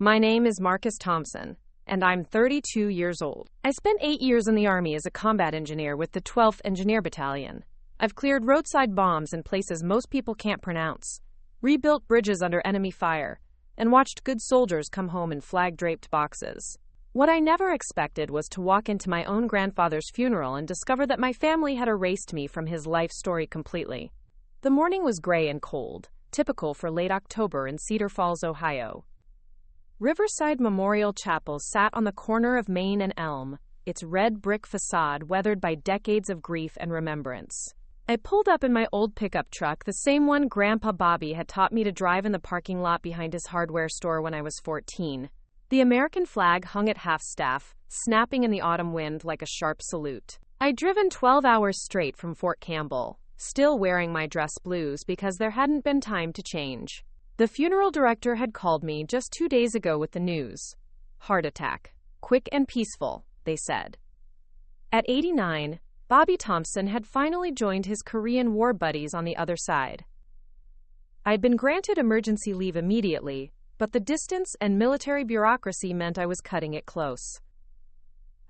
My name is Marcus Thompson, and I'm 32 years old. I spent 8 years in the Army as a combat engineer with the 12th Engineer Battalion. I've cleared roadside bombs in places most people can't pronounce, rebuilt bridges under enemy fire, and watched good soldiers come home in flag-draped boxes. What I never expected was to walk into my own grandfather's funeral and discover that my family had erased me from his life story completely. The morning was gray and cold, typical for late October in Cedar Falls, Ohio. Riverside Memorial Chapel sat on the corner of Main and Elm, its red brick facade weathered by decades of grief and remembrance. I pulled up in my old pickup truck, the same one Grandpa Bobby had taught me to drive in the parking lot behind his hardware store when I was 14. The American flag hung at half-staff, snapping in the autumn wind like a sharp salute. I'd driven 12 hours straight from Fort Campbell, still wearing my dress blues because there hadn't been time to change. The funeral director had called me just 2 days ago with the news. Heart attack. Quick and peaceful, they said. At 89, Bobby Thompson had finally joined his Korean War buddies on the other side. I'd been granted emergency leave immediately, but the distance and military bureaucracy meant I was cutting it close.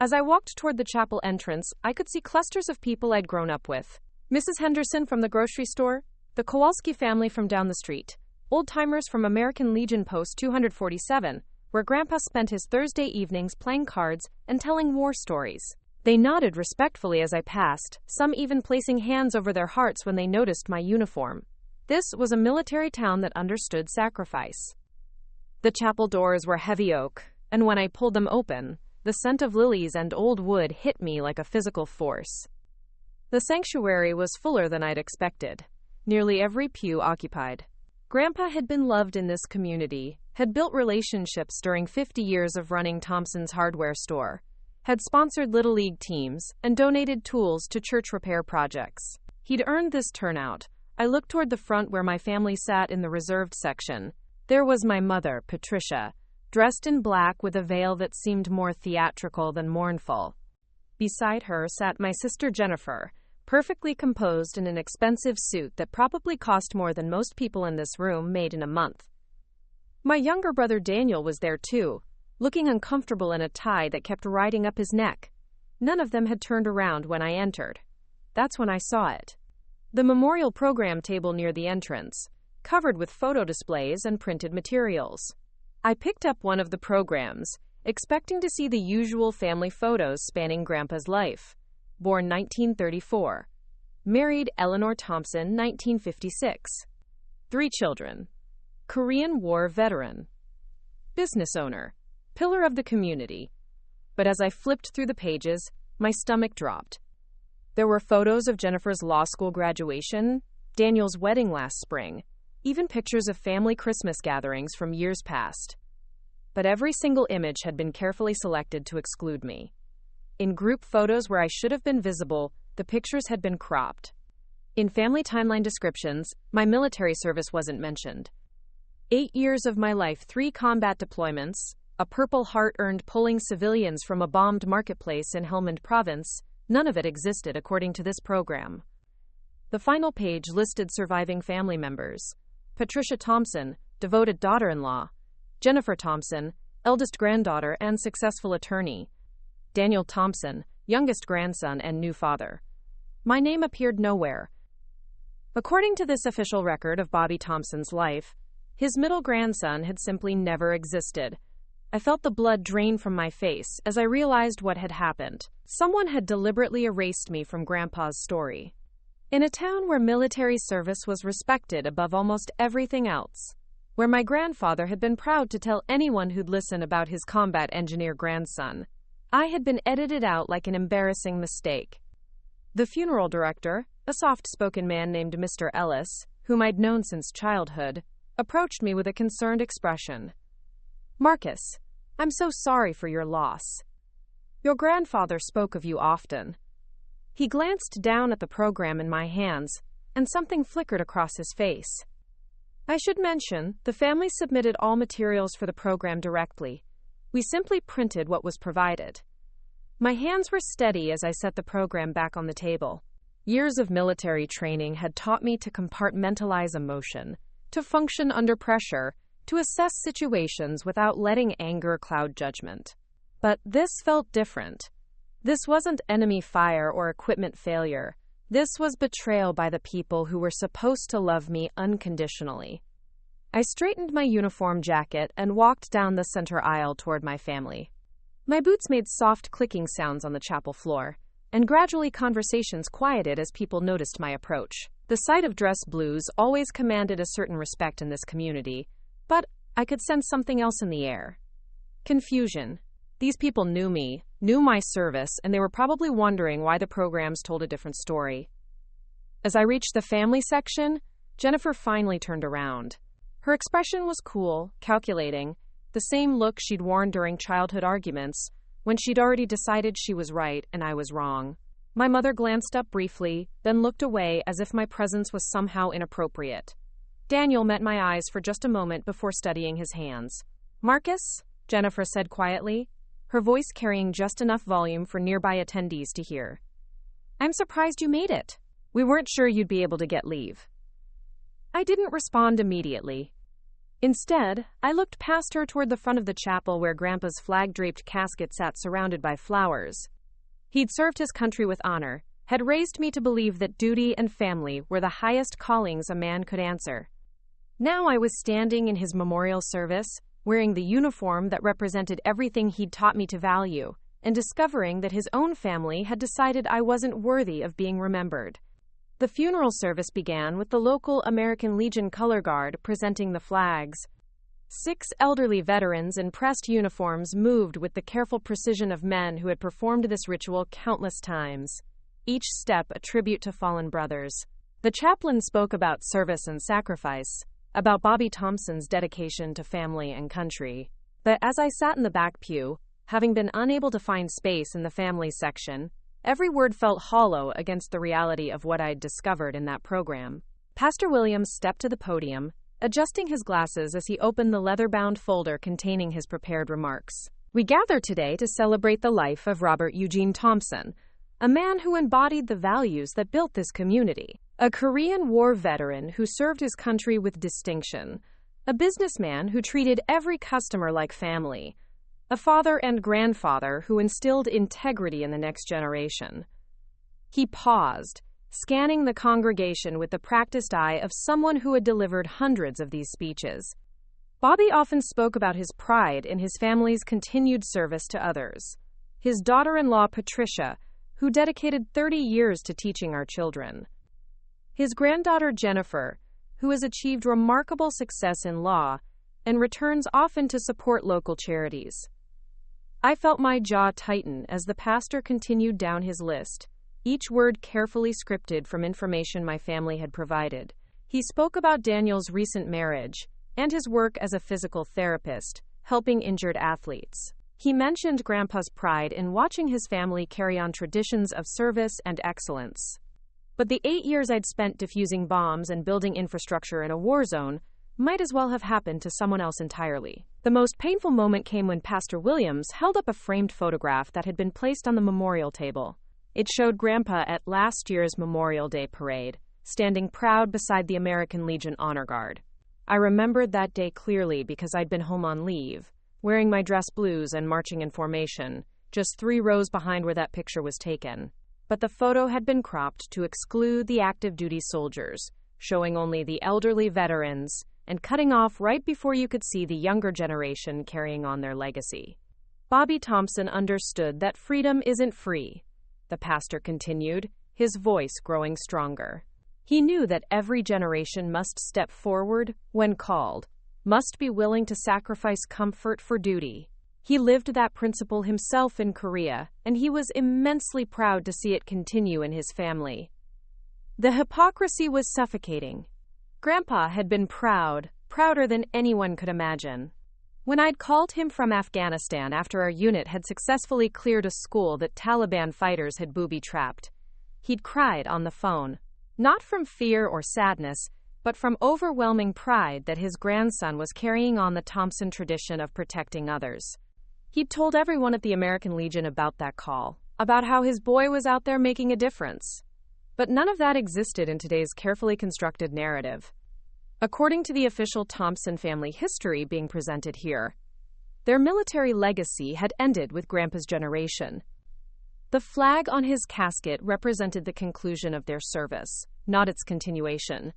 As I walked toward the chapel entrance, I could see clusters of people I'd grown up with. Mrs. Henderson from the grocery store, the Kowalski family from down the street, old-timers from American Legion Post 247, where Grandpa spent his Thursday evenings playing cards and telling war stories. They nodded respectfully as I passed, some even placing hands over their hearts when they noticed my uniform. This was a military town that understood sacrifice. The chapel doors were heavy oak, and when I pulled them open, the scent of lilies and old wood hit me like a physical force. The sanctuary was fuller than I'd expected, nearly every pew occupied. Grandpa had been loved in this community, had built relationships during 50 years of running Thompson's hardware store, had sponsored Little League teams, and donated tools to church repair projects. He'd earned this turnout. I looked toward the front where my family sat in the reserved section. There was my mother, Patricia, dressed in black with a veil that seemed more theatrical than mournful. Beside her sat my sister Jennifer, perfectly composed in an expensive suit that probably cost more than most people in this room made in a month. My younger brother Daniel was there too, looking uncomfortable in a tie that kept riding up his neck. None of them had turned around when I entered. That's when I saw it. The memorial program table near the entrance, covered with photo displays and printed materials. I picked up one of the programs, expecting to see the usual family photos spanning Grandpa's life. Born 1934. Married Eleanor Thompson, 1956. 3 children. Korean War veteran. Business owner. Pillar of the community. But as I flipped through the pages, my stomach dropped. There were photos of Jennifer's law school graduation, Daniel's wedding last spring, even pictures of family Christmas gatherings from years past. But every single image had been carefully selected to exclude me. In group photos where I should have been visible, the pictures had been cropped. In family timeline descriptions, my military service wasn't mentioned. 8 years of my life, 3 combat deployments, a Purple Heart earned pulling civilians from a bombed marketplace in Helmand Province, none of it existed according to this program. The final page listed surviving family members. Patricia Thompson, devoted daughter-in-law. Jennifer Thompson, eldest granddaughter and successful attorney. Daniel Thompson, youngest grandson and new father. My name appeared nowhere. According to this official record of Bobby Thompson's life, his middle grandson had simply never existed. I felt the blood drain from my face as I realized what had happened. Someone had deliberately erased me from Grandpa's story. In a town where military service was respected above almost everything else, where my grandfather had been proud to tell anyone who'd listen about his combat engineer grandson, I had been edited out like an embarrassing mistake. The funeral director, a soft-spoken man named Mr. Ellis, whom I'd known since childhood, approached me with a concerned expression. "Marcus, I'm so sorry for your loss. Your grandfather spoke of you often." He glanced down at the program in my hands, and something flickered across his face. I should mention, the family submitted all materials for the program directly. We simply printed what was provided. My hands were steady as I set the program back on the table. Years of military training had taught me to compartmentalize emotion, to function under pressure, to assess situations without letting anger cloud judgment. But this felt different. This wasn't enemy fire or equipment failure. This was betrayal by the people who were supposed to love me unconditionally. I straightened my uniform jacket and walked down the center aisle toward my family. My boots made soft clicking sounds on the chapel floor, and gradually conversations quieted as people noticed my approach. The sight of dress blues always commanded a certain respect in this community, but I could sense something else in the air. Confusion. These people knew me, knew my service, and they were probably wondering why the programs told a different story. As I reached the family section, Jennifer finally turned around. Her expression was cool, calculating, the same look she'd worn during childhood arguments, when she'd already decided she was right and I was wrong. My mother glanced up briefly, then looked away as if my presence was somehow inappropriate. Daniel met my eyes for just a moment before studying his hands. "Marcus?" Jennifer said quietly, her voice carrying just enough volume for nearby attendees to hear. "I'm surprised you made it. We weren't sure you'd be able to get leave." I didn't respond immediately. Instead, I looked past her toward the front of the chapel where Grandpa's flag-draped casket sat surrounded by flowers. He'd served his country with honor, had raised me to believe that duty and family were the highest callings a man could answer. Now I was standing in his memorial service, wearing the uniform that represented everything he'd taught me to value, and discovering that his own family had decided I wasn't worthy of being remembered. The funeral service began with the local American Legion color guard presenting the flags. 6 elderly veterans in pressed uniforms moved with the careful precision of men who had performed this ritual countless times, each step a tribute to fallen brothers. The chaplain spoke about service and sacrifice, about Bobby Thompson's dedication to family and country. But as I sat in the back pew, having been unable to find space in the family section, every word felt hollow against the reality of what I'd discovered in that program. Pastor Williams stepped to the podium, adjusting his glasses as he opened the leather-bound folder containing his prepared remarks. "We gather today to celebrate the life of Robert Eugene Thompson, a man who embodied the values that built this community. A Korean War veteran who served his country with distinction. A businessman who treated every customer like family. A father and grandfather who instilled integrity in the next generation." He paused, scanning the congregation with the practiced eye of someone who had delivered hundreds of these speeches. Bobby often spoke about his pride in his family's continued service to others. His daughter-in-law, Patricia, who dedicated 30 years to teaching our children. His granddaughter, Jennifer, who has achieved remarkable success in law and returns often to support local charities. I felt my jaw tighten as the pastor continued down his list, each word carefully scripted from information my family had provided. He spoke about Daniel's recent marriage and his work as a physical therapist, helping injured athletes. He mentioned Grandpa's pride in watching his family carry on traditions of service and excellence. But the 8 years I'd spent defusing bombs and building infrastructure in a war zone might as well have happened to someone else entirely. The most painful moment came when Pastor Williams held up a framed photograph that had been placed on the memorial table. It showed Grandpa at last year's Memorial Day parade, standing proud beside the American Legion Honor Guard. I remembered that day clearly because I'd been home on leave, wearing my dress blues and marching in formation, just 3 rows behind where that picture was taken. But the photo had been cropped to exclude the active duty soldiers, showing only the elderly veterans, and cutting off right before you could see the younger generation carrying on their legacy. Bobby Thompson understood that freedom isn't free, the pastor continued, his voice growing stronger. He knew that every generation must step forward when called, must be willing to sacrifice comfort for duty. He lived that principle himself in Korea, and he was immensely proud to see it continue in his family. The hypocrisy was suffocating. Grandpa had been proud, prouder than anyone could imagine. When I'd called him from Afghanistan after our unit had successfully cleared a school that Taliban fighters had booby-trapped, he'd cried on the phone, not from fear or sadness, but from overwhelming pride that his grandson was carrying on the Thompson tradition of protecting others. He'd told everyone at the American Legion about that call, about how his boy was out there making a difference. But none of that existed in today's carefully constructed narrative. According to the official Thompson family history being presented here, their military legacy had ended with Grandpa's generation. The flag on his casket represented the conclusion of their service, not its continuation.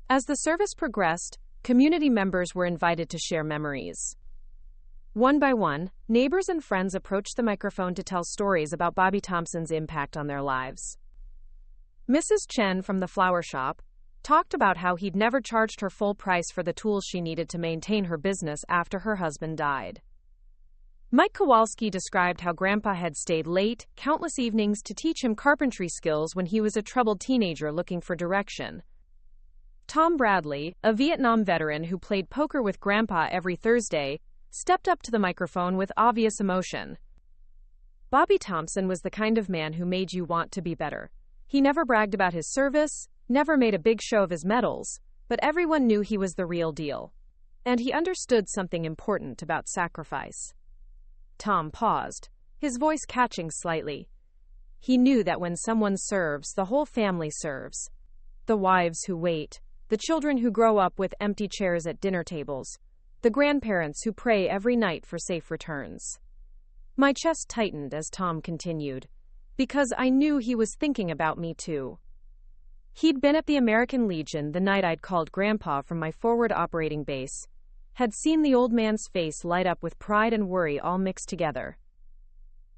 As the service progressed, community members were invited to share memories. One by one, neighbors and friends approached the microphone to tell stories about Bobby Thompson's impact on their lives. Mrs. Chen from the flower shop talked about how he'd never charged her full price for the tools she needed to maintain her business after her husband died. Mike Kowalski described how Grandpa had stayed late countless evenings to teach him carpentry skills when he was a troubled teenager looking for direction. Tom Bradley, a Vietnam veteran who played poker with Grandpa every Thursday, stepped up to the microphone with obvious emotion. Bobby Thompson was the kind of man who made you want to be better. He never bragged about his service, never made a big show of his medals, but everyone knew he was the real deal. And he understood something important about sacrifice. Tom paused, his voice catching slightly. He knew that when someone serves, the whole family serves. The wives who wait, the children who grow up with empty chairs at dinner tables, the grandparents who pray every night for safe returns. My chest tightened as Tom continued, because I knew he was thinking about me too. He'd been at the American Legion the night I'd called Grandpa from my forward operating base, had seen the old man's face light up with pride and worry all mixed together.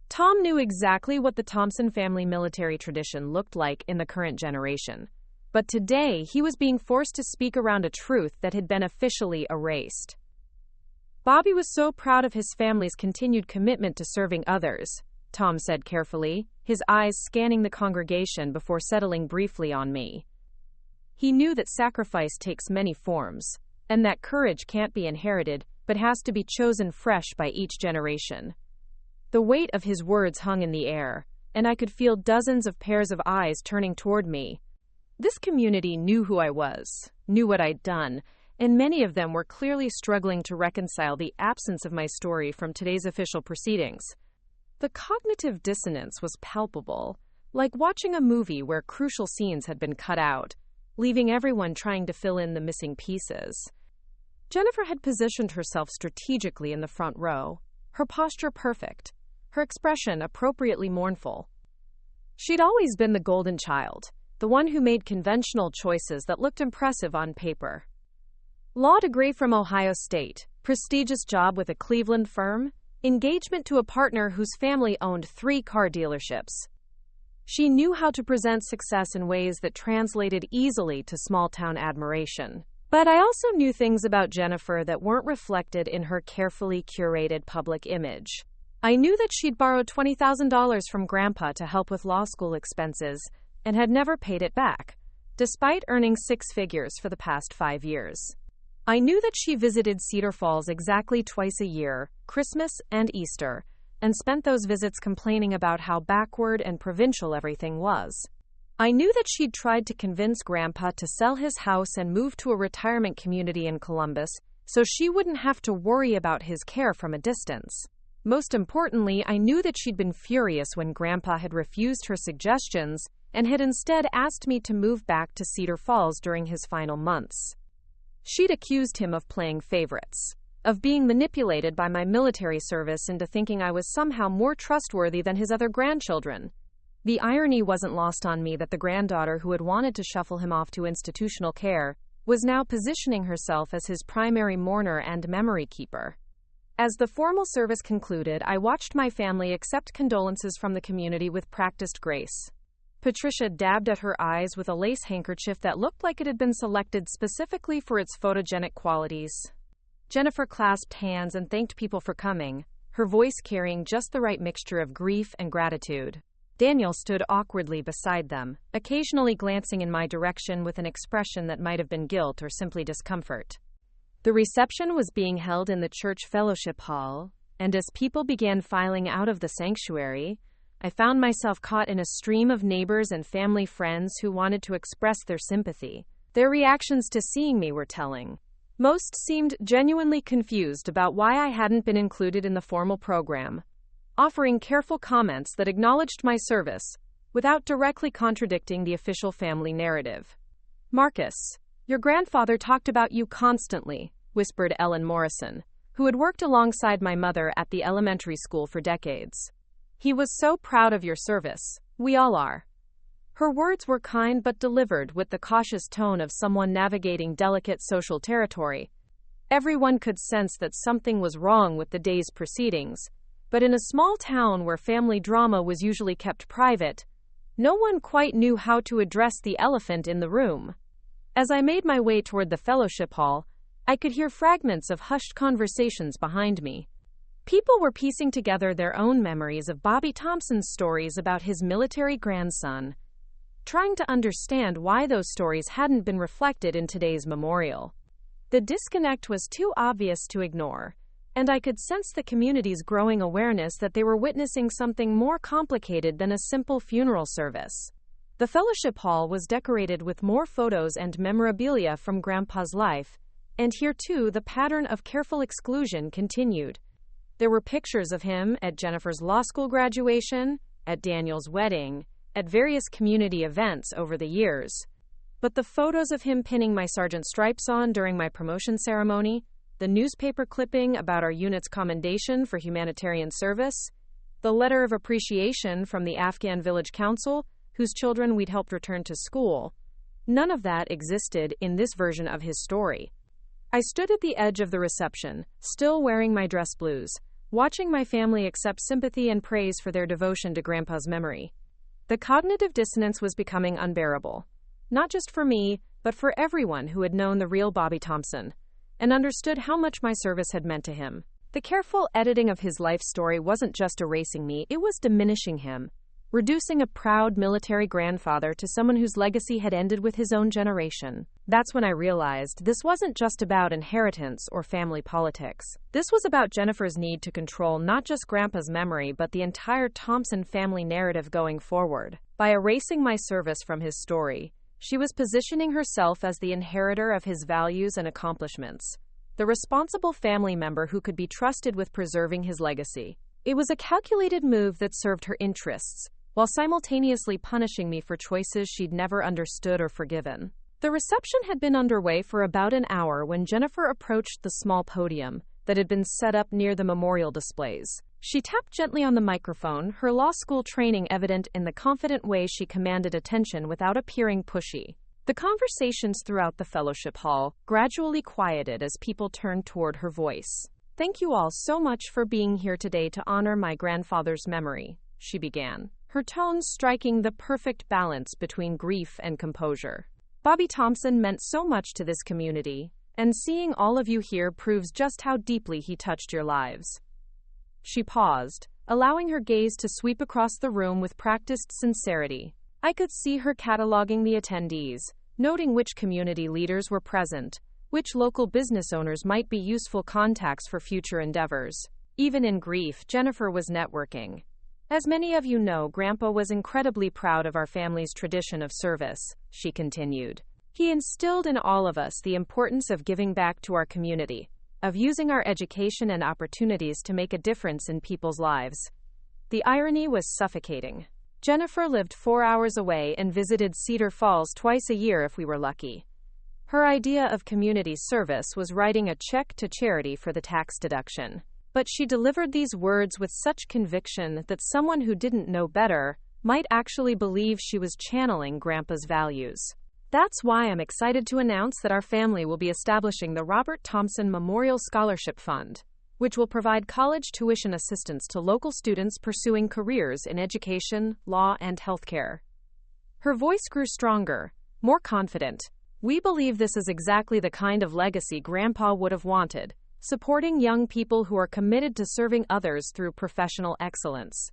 Tom knew exactly what the Thompson family military tradition looked like in the current generation, but today he was being forced to speak around a truth that had been officially erased. Bobby was so proud of his family's continued commitment to serving others, Tom said carefully, his eyes scanning the congregation before settling briefly on me. He knew that sacrifice takes many forms, and that courage can't be inherited, but has to be chosen fresh by each generation. The weight of his words hung in the air, and I could feel dozens of pairs of eyes turning toward me. This community knew who I was, knew what I'd done, and many of them were clearly struggling to reconcile the absence of my story from today's official proceedings. The cognitive dissonance was palpable, like watching a movie where crucial scenes had been cut out, leaving everyone trying to fill in the missing pieces. Jennifer had positioned herself strategically in the front row, her posture perfect, her expression appropriately mournful. She'd always been the golden child, the one who made conventional choices that looked impressive on paper. Law degree from Ohio State, prestigious job with a Cleveland firm, engagement to a partner whose family owned 3 car dealerships. She knew how to present success in ways that translated easily to small-town admiration. But I also knew things about Jennifer that weren't reflected in her carefully curated public image. I knew that she'd borrowed $20,000 from Grandpa to help with law school expenses and had never paid it back, despite earning 6 figures for the past 5 years. I knew that she visited Cedar Falls exactly twice a year, Christmas and Easter, and spent those visits complaining about how backward and provincial everything was. I knew that she'd tried to convince Grandpa to sell his house and move to a retirement community in Columbus so she wouldn't have to worry about his care from a distance. Most importantly, I knew that she'd been furious when Grandpa had refused her suggestions and had instead asked me to move back to Cedar Falls during his final months. She'd accused him of playing favorites, of being manipulated by my military service into thinking I was somehow more trustworthy than his other grandchildren. The irony wasn't lost on me that the granddaughter who had wanted to shuffle him off to institutional care was now positioning herself as his primary mourner and memory keeper. As the formal service concluded, I watched my family accept condolences from the community with practiced grace. Patricia dabbed at her eyes with a lace handkerchief that looked like it had been selected specifically for its photogenic qualities. Jennifer clasped hands and thanked people for coming, her voice carrying just the right mixture of grief and gratitude. Daniel stood awkwardly beside them, occasionally glancing in my direction with an expression that might have been guilt or simply discomfort. The reception was being held in the church fellowship hall, and as people began filing out of the sanctuary, I found myself caught in a stream of neighbors and family friends who wanted to express their sympathy. Their reactions to seeing me were telling. Most seemed genuinely confused about why I hadn't been included in the formal program, offering careful comments that acknowledged my service without directly contradicting the official family narrative. Marcus, "Your grandfather talked about you constantly," whispered Ellen Morrison, who had worked alongside my mother at the elementary school for decades. "He was so proud of your service. We all are." Her words were kind but delivered with the cautious tone of someone navigating delicate social territory. Everyone could sense that something was wrong with the day's proceedings, but in a small town where family drama was usually kept private, no one quite knew how to address the elephant in the room. As I made my way toward the fellowship hall, I could hear fragments of hushed conversations behind me. People were piecing together their own memories of Bobby Thompson's stories about his military grandson, trying to understand why those stories hadn't been reflected in today's memorial. The disconnect was too obvious to ignore, and I could sense the community's growing awareness that they were witnessing something more complicated than a simple funeral service. The fellowship hall was decorated with more photos and memorabilia from Grandpa's life, and here too the pattern of careful exclusion continued. There were pictures of him at Jennifer's law school graduation, at Daniel's wedding, at various community events over the years. But the photos of him pinning my sergeant stripes on during my promotion ceremony, the newspaper clipping about our unit's commendation for humanitarian service, the letter of appreciation from the Afghan Village Council, whose children we'd helped return to school, none of that existed in this version of his story. I stood at the edge of the reception, still wearing my dress blues, watching my family accept sympathy and praise for their devotion to Grandpa's memory. The cognitive dissonance was becoming unbearable. Not just for me, but for everyone who had known the real Bobby Thompson, and understood how much my service had meant to him. The careful editing of his life story wasn't just erasing me, it was diminishing him, reducing a proud military grandfather to someone whose legacy had ended with his own generation. That's when I realized this wasn't just about inheritance or family politics. This was about Jennifer's need to control not just Grandpa's memory, but the entire Thompson family narrative going forward. By erasing my service from his story, she was positioning herself as the inheritor of his values and accomplishments, the responsible family member who could be trusted with preserving his legacy. It was a calculated move that served her interests, while simultaneously punishing me for choices she'd never understood or forgiven. The reception had been underway for about an hour when Jennifer approached the small podium that had been set up near the memorial displays. She tapped gently on the microphone, her law school training evident in the confident way she commanded attention without appearing pushy. The conversations throughout the fellowship hall gradually quieted as people turned toward her voice. "Thank you all so much for being here today to honor my grandfather's memory," she began, her tones striking the perfect balance between grief and composure. "Bobby Thompson meant so much to this community, and seeing all of you here proves just how deeply he touched your lives." She paused, allowing her gaze to sweep across the room with practiced sincerity. I could see her cataloging the attendees, noting which community leaders were present, which local business owners might be useful contacts for future endeavors. Even in grief, Jennifer was networking. "As many of you know, Grandpa was incredibly proud of our family's tradition of service," she continued. "He instilled in all of us the importance of giving back to our community, of using our education and opportunities to make a difference in people's lives." The irony was suffocating. Jennifer lived 4 hours away and visited Cedar Falls twice a year if we were lucky. Her idea of community service was writing a check to charity for the tax deduction. But she delivered these words with such conviction that someone who didn't know better might actually believe she was channeling Grandpa's values. That's why I'm excited to announce that our family will be establishing the Robert Thompson Memorial Scholarship Fund, which will provide college tuition assistance to local students pursuing careers in education, law, and healthcare. Her voice grew stronger, more confident. "We believe this is exactly the kind of legacy Grandpa would have wanted, supporting young people who are committed to serving others through professional excellence."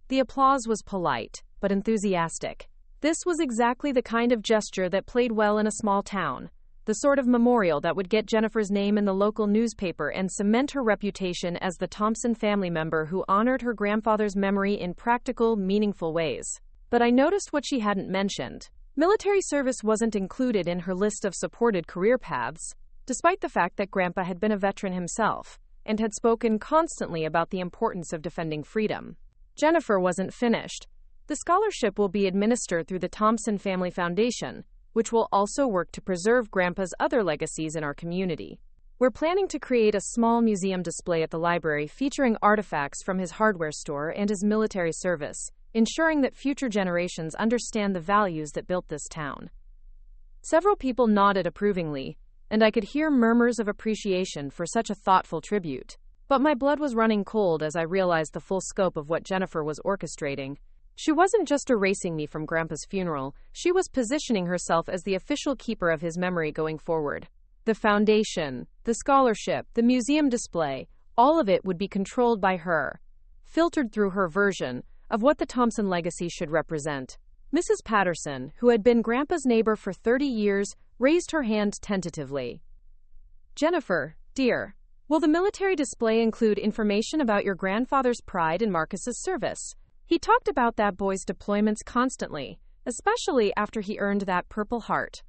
The applause was polite, but enthusiastic. This was exactly the kind of gesture that played well in a small town, the sort of memorial that would get Jennifer's name in the local newspaper and cement her reputation as the Thompson family member who honored her grandfather's memory in practical, meaningful ways. But I noticed what she hadn't mentioned. Military service wasn't included in her list of supported career paths, despite the fact that Grandpa had been a veteran himself and had spoken constantly about the importance of defending freedom. Jennifer wasn't finished. "The scholarship will be administered through the Thompson Family Foundation, which will also work to preserve Grandpa's other legacies in our community. We're planning to create a small museum display at the library featuring artifacts from his hardware store and his military service, ensuring that future generations understand the values that built this town. Several people nodded approvingly, and I could hear murmurs of appreciation for such a thoughtful tribute. But my blood was running cold as I realized the full scope of what Jennifer was orchestrating. She wasn't just erasing me from Grandpa's funeral, she was positioning herself as the official keeper of his memory going forward. The foundation, the scholarship, the museum display, all of it would be controlled by her, filtered through her version of what the Thompson legacy should represent. Mrs. Patterson, who had been Grandpa's neighbor for 30 years, raised her hand tentatively. Jennifer, dear, will the military display include information about your grandfather's pride in Marcus's service? He talked about that boy's deployments constantly, especially after he earned that Purple Heart.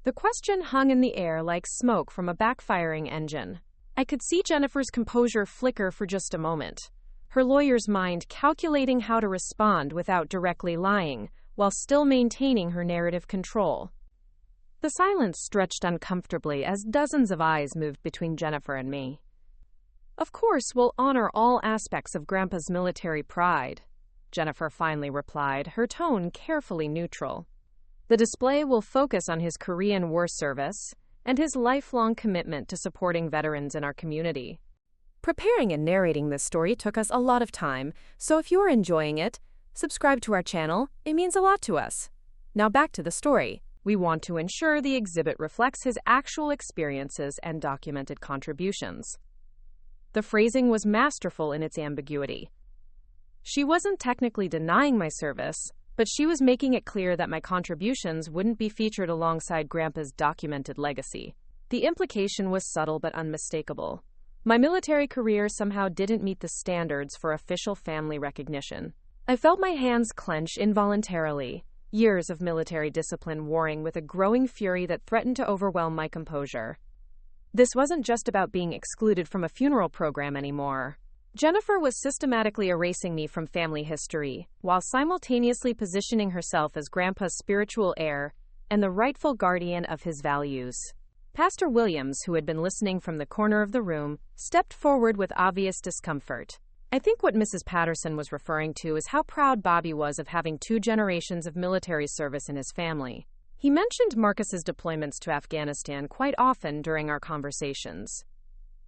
The question hung in the air like smoke from a backfiring engine. I could see Jennifer's composure flicker for just a moment, her lawyer's mind calculating how to respond without directly lying, while still maintaining her narrative control. The silence stretched uncomfortably as dozens of eyes moved between Jennifer and me. Of course, we'll honor all aspects of Grandpa's military pride, Jennifer finally replied, her tone carefully neutral. The display will focus on his Korean War service and his lifelong commitment to supporting veterans in our community. Preparing and narrating this story took us a lot of time, so if you're enjoying it, subscribe to our channel. It means a lot to us. Now back to the story. We want to ensure the exhibit reflects his actual experiences and documented contributions. The phrasing was masterful in its ambiguity. She wasn't technically denying my service, but she was making it clear that my contributions wouldn't be featured alongside Grandpa's documented legacy. The implication was subtle but unmistakable. My military career somehow didn't meet the standards for official family recognition. I felt my hands clench involuntarily, years of military discipline warring with a growing fury that threatened to overwhelm my composure. This wasn't just about being excluded from a funeral program anymore. Jennifer was systematically erasing me from family history, while simultaneously positioning herself as Grandpa's spiritual heir and the rightful guardian of his values. Pastor Williams, who had been listening from the corner of the room, stepped forward with obvious discomfort. I think what Mrs. Patterson was referring to is how proud Bobby was of having 2 generations of military service in his family. He mentioned Marcus's deployments to Afghanistan quite often during our conversations.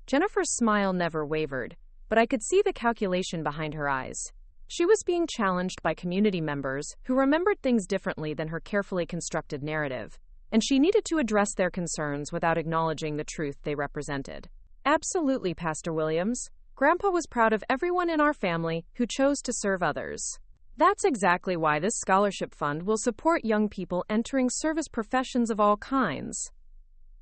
Jennifer's smile never wavered, but I could see the calculation behind her eyes. She was being challenged by community members who remembered things differently than her carefully constructed narrative, and she needed to address their concerns without acknowledging the truth they represented. Absolutely, Pastor Williams. Grandpa was proud of everyone in our family who chose to serve others. That's exactly why this scholarship fund will support young people entering service professions of all kinds.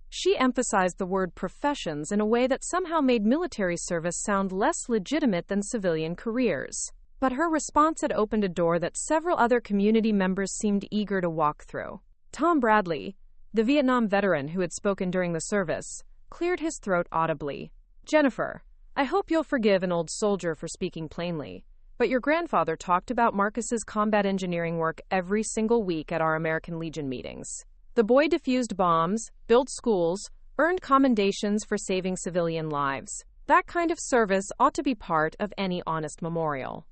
She emphasized the word professions in a way that somehow made military service sound less legitimate than civilian careers. But her response had opened a door that several other community members seemed eager to walk through. Tom Bradley, the Vietnam veteran who had spoken during the service, cleared his throat audibly. Jennifer, I hope you'll forgive an old soldier for speaking plainly, but your grandfather talked about Marcus's combat engineering work every single week at our American Legion meetings. The boy defused bombs, built schools, earned commendations for saving civilian lives. That kind of service ought to be part of any honest memorial.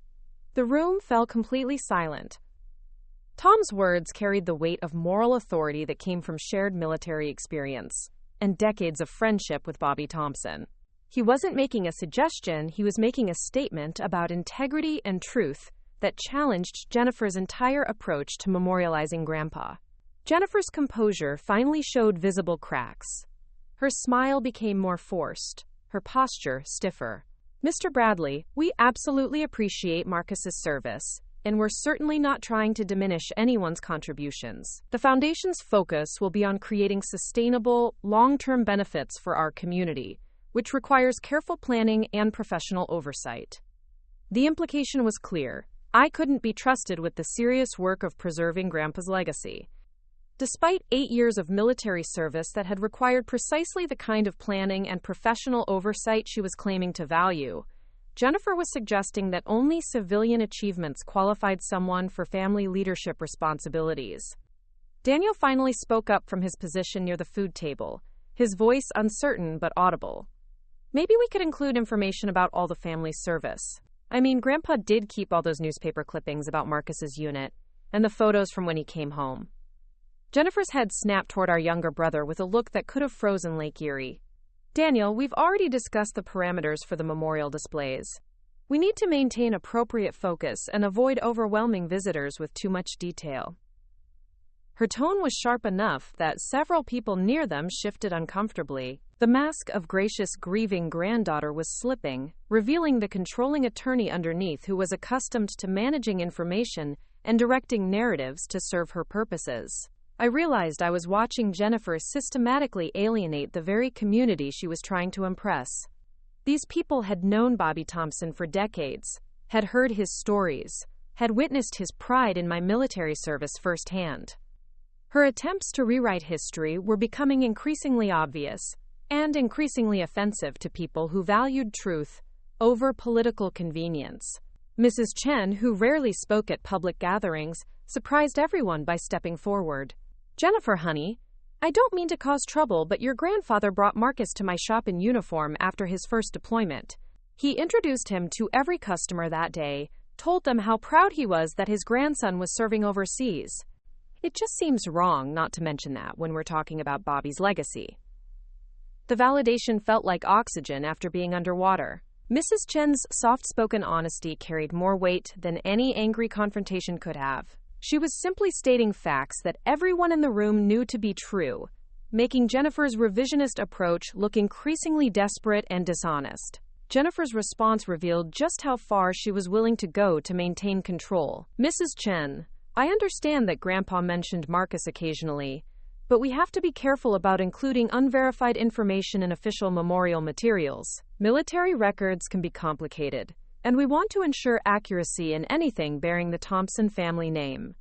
The room fell completely silent. Tom's words carried the weight of moral authority that came from shared military experience and decades of friendship with Bobby Thompson. He wasn't making a suggestion, he was making a statement about integrity and truth that challenged Jennifer's entire approach to memorializing Grandpa. Jennifer's composure finally showed visible cracks. Her smile became more forced, her posture stiffer. Mr. Bradley, we absolutely appreciate Marcus's service, and we're certainly not trying to diminish anyone's contributions. The Foundation's focus will be on creating sustainable, long-term benefits for our community, which requires careful planning and professional oversight. The implication was clear. I couldn't be trusted with the serious work of preserving Grandpa's legacy. Despite 8 years of military service that had required precisely the kind of planning and professional oversight she was claiming to value, Jennifer was suggesting that only civilian achievements qualified someone for family leadership responsibilities. Daniel finally spoke up from his position near the food table, his voice uncertain but audible. Maybe we could include information about all the family's service. I mean, Grandpa did keep all those newspaper clippings about Marcus's unit, and the photos from when he came home. Jennifer's head snapped toward our younger brother with a look that could have frozen Lake Erie. Daniel, we've already discussed the parameters for the memorial displays. We need to maintain appropriate focus and avoid overwhelming visitors with too much detail. Her tone was sharp enough that several people near them shifted uncomfortably. The mask of gracious, grieving granddaughter was slipping, revealing the controlling attorney underneath who was accustomed to managing information and directing narratives to serve her purposes. I realized I was watching Jennifer systematically alienate the very community she was trying to impress. These people had known Bobby Thompson for decades, had heard his stories, had witnessed his pride in my military service firsthand. Her attempts to rewrite history were becoming increasingly obvious and increasingly offensive to people who valued truth over political convenience. Mrs. Chen, who rarely spoke at public gatherings, surprised everyone by stepping forward. Jennifer, honey, I don't mean to cause trouble, but your grandfather brought Marcus to my shop in uniform after his first deployment. He introduced him to every customer that day, told them how proud he was that his grandson was serving overseas. It just seems wrong not to mention that when we're talking about Bobby's legacy. The validation felt like oxygen after being underwater. Mrs. Chen's soft-spoken honesty carried more weight than any angry confrontation could have. She was simply stating facts that everyone in the room knew to be true, making Jennifer's revisionist approach look increasingly desperate and dishonest. Jennifer's response revealed just how far she was willing to go to maintain control. Mrs. Chen, I understand that Grandpa mentioned Marcus occasionally, but we have to be careful about including unverified information in official memorial materials. Military records can be complicated, and we want to ensure accuracy in anything bearing the Thompson family name.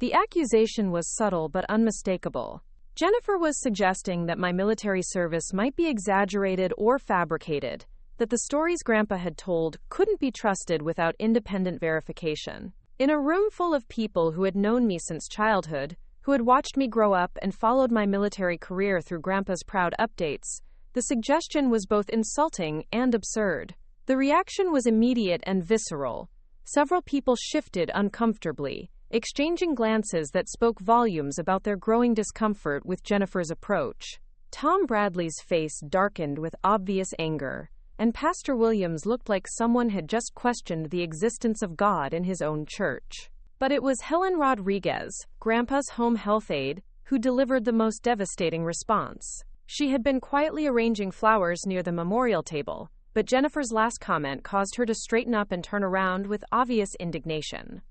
The accusation was subtle but unmistakable. Jennifer was suggesting that my military service might be exaggerated or fabricated, that the stories Grandpa had told couldn't be trusted without independent verification. In a room full of people who had known me since childhood, who had watched me grow up and followed my military career through Grandpa's proud updates, the suggestion was both insulting and absurd. The reaction was immediate and visceral. Several people shifted uncomfortably, exchanging glances that spoke volumes about their growing discomfort with Jennifer's approach. Tom Bradley's face darkened with obvious anger, and Pastor Williams looked like someone had just questioned the existence of God in his own church. But it was Helen Rodriguez, Grandpa's home health aide, who delivered the most devastating response. She had been quietly arranging flowers near the memorial table, but Jennifer's last comment caused her to straighten up and turn around with obvious indignation.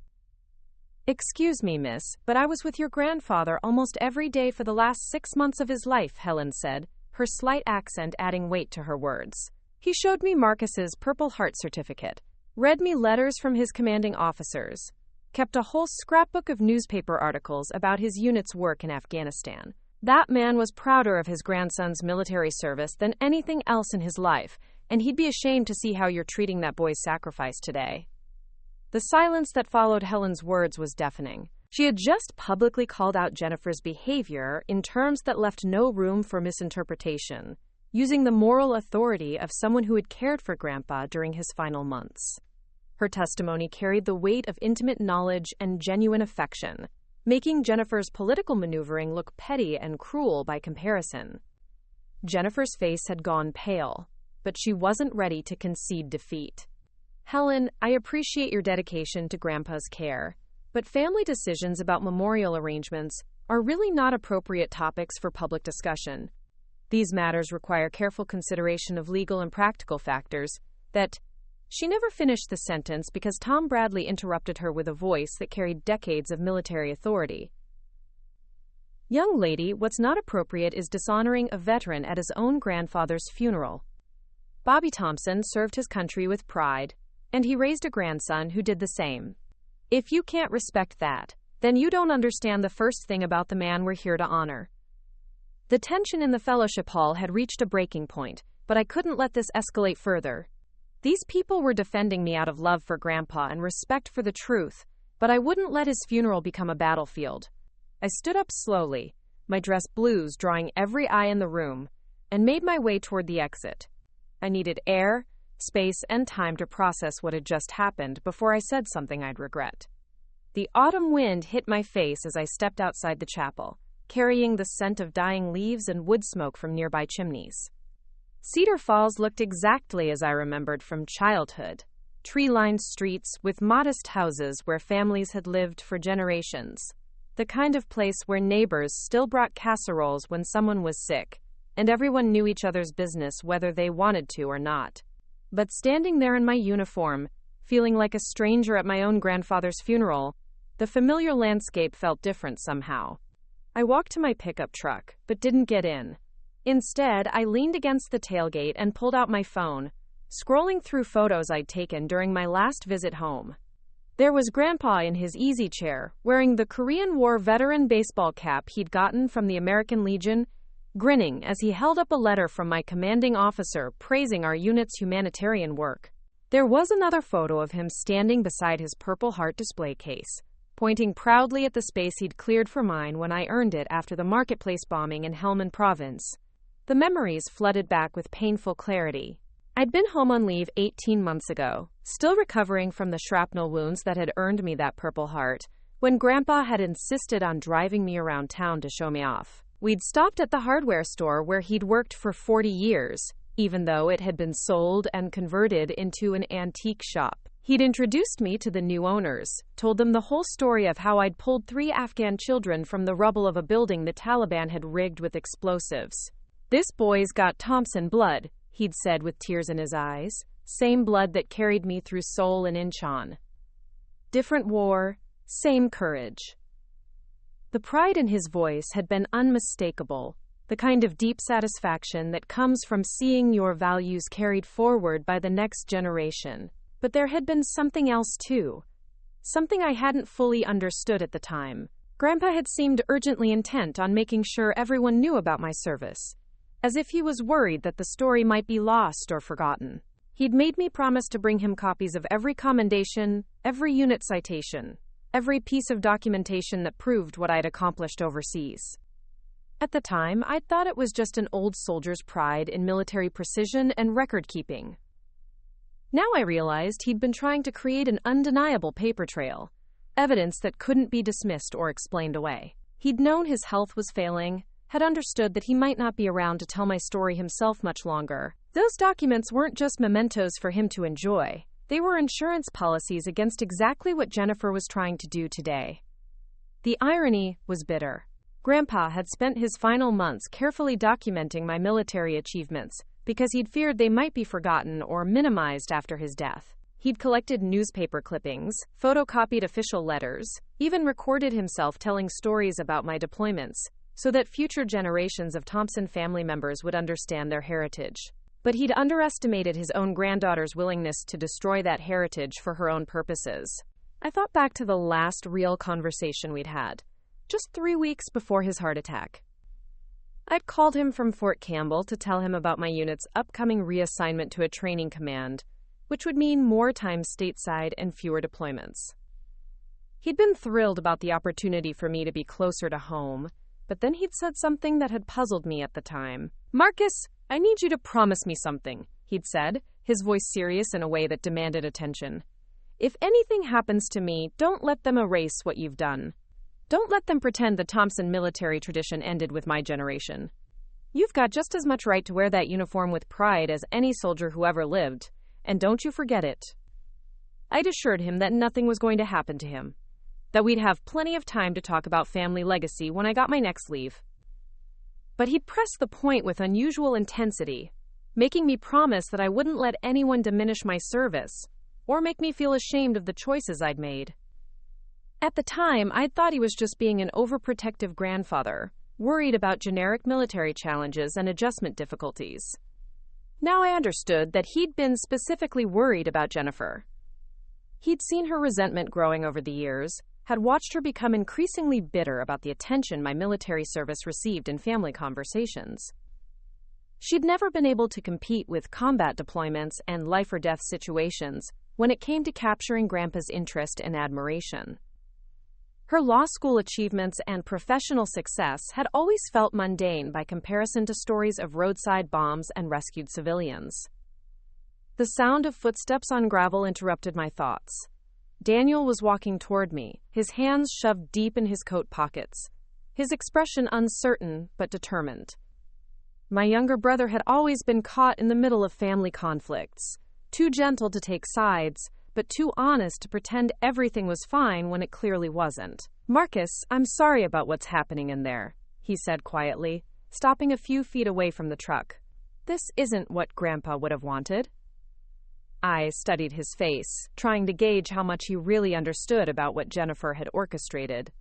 Excuse me, miss, but I was with your grandfather almost every day for the last 6 months of his life, Helen said, her slight accent adding weight to her words. He showed me Marcus's Purple Heart certificate, read me letters from his commanding officers, kept a whole scrapbook of newspaper articles about his unit's work in Afghanistan. That man was prouder of his grandson's military service than anything else in his life, and he'd be ashamed to see how you're treating that boy's sacrifice today. The silence that followed Helen's words was deafening. She had just publicly called out Jennifer's behavior in terms that left no room for misinterpretation, using the moral authority of someone who had cared for Grandpa during his final months. Her testimony carried the weight of intimate knowledge and genuine affection, making Jennifer's political maneuvering look petty and cruel by comparison. Jennifer's face had gone pale, but she wasn't ready to concede defeat. Helen, I appreciate your dedication to Grandpa's care, but family decisions about memorial arrangements are really not appropriate topics for public discussion. These matters require careful consideration of legal and practical factors that... She never finished the sentence because Tom Bradley interrupted her with a voice that carried decades of military authority. Young lady, what's not appropriate is dishonoring a veteran at his own grandfather's funeral. Bobby Thompson served his country with pride, and he raised a grandson who did the same. If you can't respect that, then you don't understand the first thing about the man we're here to honor. The tension in the fellowship hall had reached a breaking point, but I couldn't let this escalate further. These people were defending me out of love for Grandpa and respect for the truth, but I wouldn't let his funeral become a battlefield. I stood up slowly, my dress blues drawing every eye in the room, and made my way toward the exit. I needed air, space, and time to process what had just happened before I said something I'd regret. The autumn wind hit my face as I stepped outside the chapel, carrying the scent of dying leaves and wood smoke from nearby chimneys. Cedar Falls looked exactly as I remembered from childhood. Tree-lined streets with modest houses where families had lived for generations. The kind of place where neighbors still brought casseroles when someone was sick, and everyone knew each other's business whether they wanted to or not. But standing there in my uniform, feeling like a stranger at my own grandfather's funeral, the familiar landscape felt different somehow. I walked to my pickup truck, but didn't get in. Instead, I leaned against the tailgate and pulled out my phone, scrolling through photos I'd taken during my last visit home. There was Grandpa in his easy chair, wearing the Korean War veteran baseball cap he'd gotten from the American Legion, grinning as he held up a letter from my commanding officer praising our unit's humanitarian work. There was another photo of him standing beside his Purple Heart display case, pointing proudly at the space he'd cleared for mine when I earned it after the marketplace bombing in Helmand Province. The memories flooded back with painful clarity. I'd been home on leave 18 months ago, still recovering from the shrapnel wounds that had earned me that Purple Heart, when Grandpa had insisted on driving me around town to show me off. We'd stopped at the hardware store where he'd worked for 40 years, even though it had been sold and converted into an antique shop. He'd introduced me to the new owners, told them the whole story of how I'd pulled 3 Afghan children from the rubble of a building the Taliban had rigged with explosives. "This boy's got Thompson blood," he'd said with tears in his eyes, "same blood that carried me through Seoul and Incheon. Different war, same courage." The pride in his voice had been unmistakable, the kind of deep satisfaction that comes from seeing your values carried forward by the next generation. But there had been something else too, something I hadn't fully understood at the time. Grandpa had seemed urgently intent on making sure everyone knew about my service, as if he was worried that the story might be lost or forgotten. He'd made me promise to bring him copies of every commendation, every unit citation, every piece of documentation that proved what I'd accomplished overseas. At the time, I'd thought it was just an old soldier's pride in military precision and record-keeping. Now I realized he'd been trying to create an undeniable paper trail, evidence that couldn't be dismissed or explained away. He'd known his health was failing, had understood that he might not be around to tell my story himself much longer. Those documents weren't just mementos for him to enjoy. They were insurance policies against exactly what Jennifer was trying to do today. The irony was bitter. Grandpa had spent his final months carefully documenting my military achievements because he'd feared they might be forgotten or minimized after his death. He'd collected newspaper clippings, photocopied official letters, even recorded himself telling stories about my deployments, so that future generations of Thompson family members would understand their heritage. But he'd underestimated his own granddaughter's willingness to destroy that heritage for her own purposes. I thought back to the last real conversation we'd had, just 3 weeks before his heart attack. I'd called him from Fort Campbell to tell him about my unit's upcoming reassignment to a training command, which would mean more time stateside and fewer deployments. He'd been thrilled about the opportunity for me to be closer to home, but then he'd said something that had puzzled me at the time. "Marcus, I need you to promise me something," he'd said, his voice serious in a way that demanded attention. "If anything happens to me, don't let them erase what you've done. Don't let them pretend the Thompson military tradition ended with my generation. You've got just as much right to wear that uniform with pride as any soldier who ever lived, and don't you forget it." I'd assured him that nothing was going to happen to him, that we'd have plenty of time to talk about family legacy when I got my next leave. But he'd pressed the point with unusual intensity, making me promise that I wouldn't let anyone diminish my service or make me feel ashamed of the choices I'd made. At the time, I'd thought he was just being an overprotective grandfather, worried about generic military challenges and adjustment difficulties. Now I understood that he'd been specifically worried about Jennifer. He'd seen her resentment growing over the years, had watched her become increasingly bitter about the attention my military service received in family conversations. She'd never been able to compete with combat deployments and life-or-death situations when it came to capturing Grandpa's interest and admiration. Her law school achievements and professional success had always felt mundane by comparison to stories of roadside bombs and rescued civilians. The sound of footsteps on gravel interrupted my thoughts. Daniel was walking toward me, his hands shoved deep in his coat pockets, his expression uncertain but determined. My younger brother had always been caught in the middle of family conflicts, too gentle to take sides, but too honest to pretend everything was fine when it clearly wasn't. "Marcus, I'm sorry about what's happening in there," he said quietly, stopping a few feet away from the truck. "This isn't what Grandpa would have wanted." I studied his face, trying to gauge how much he really understood about what Jennifer had orchestrated.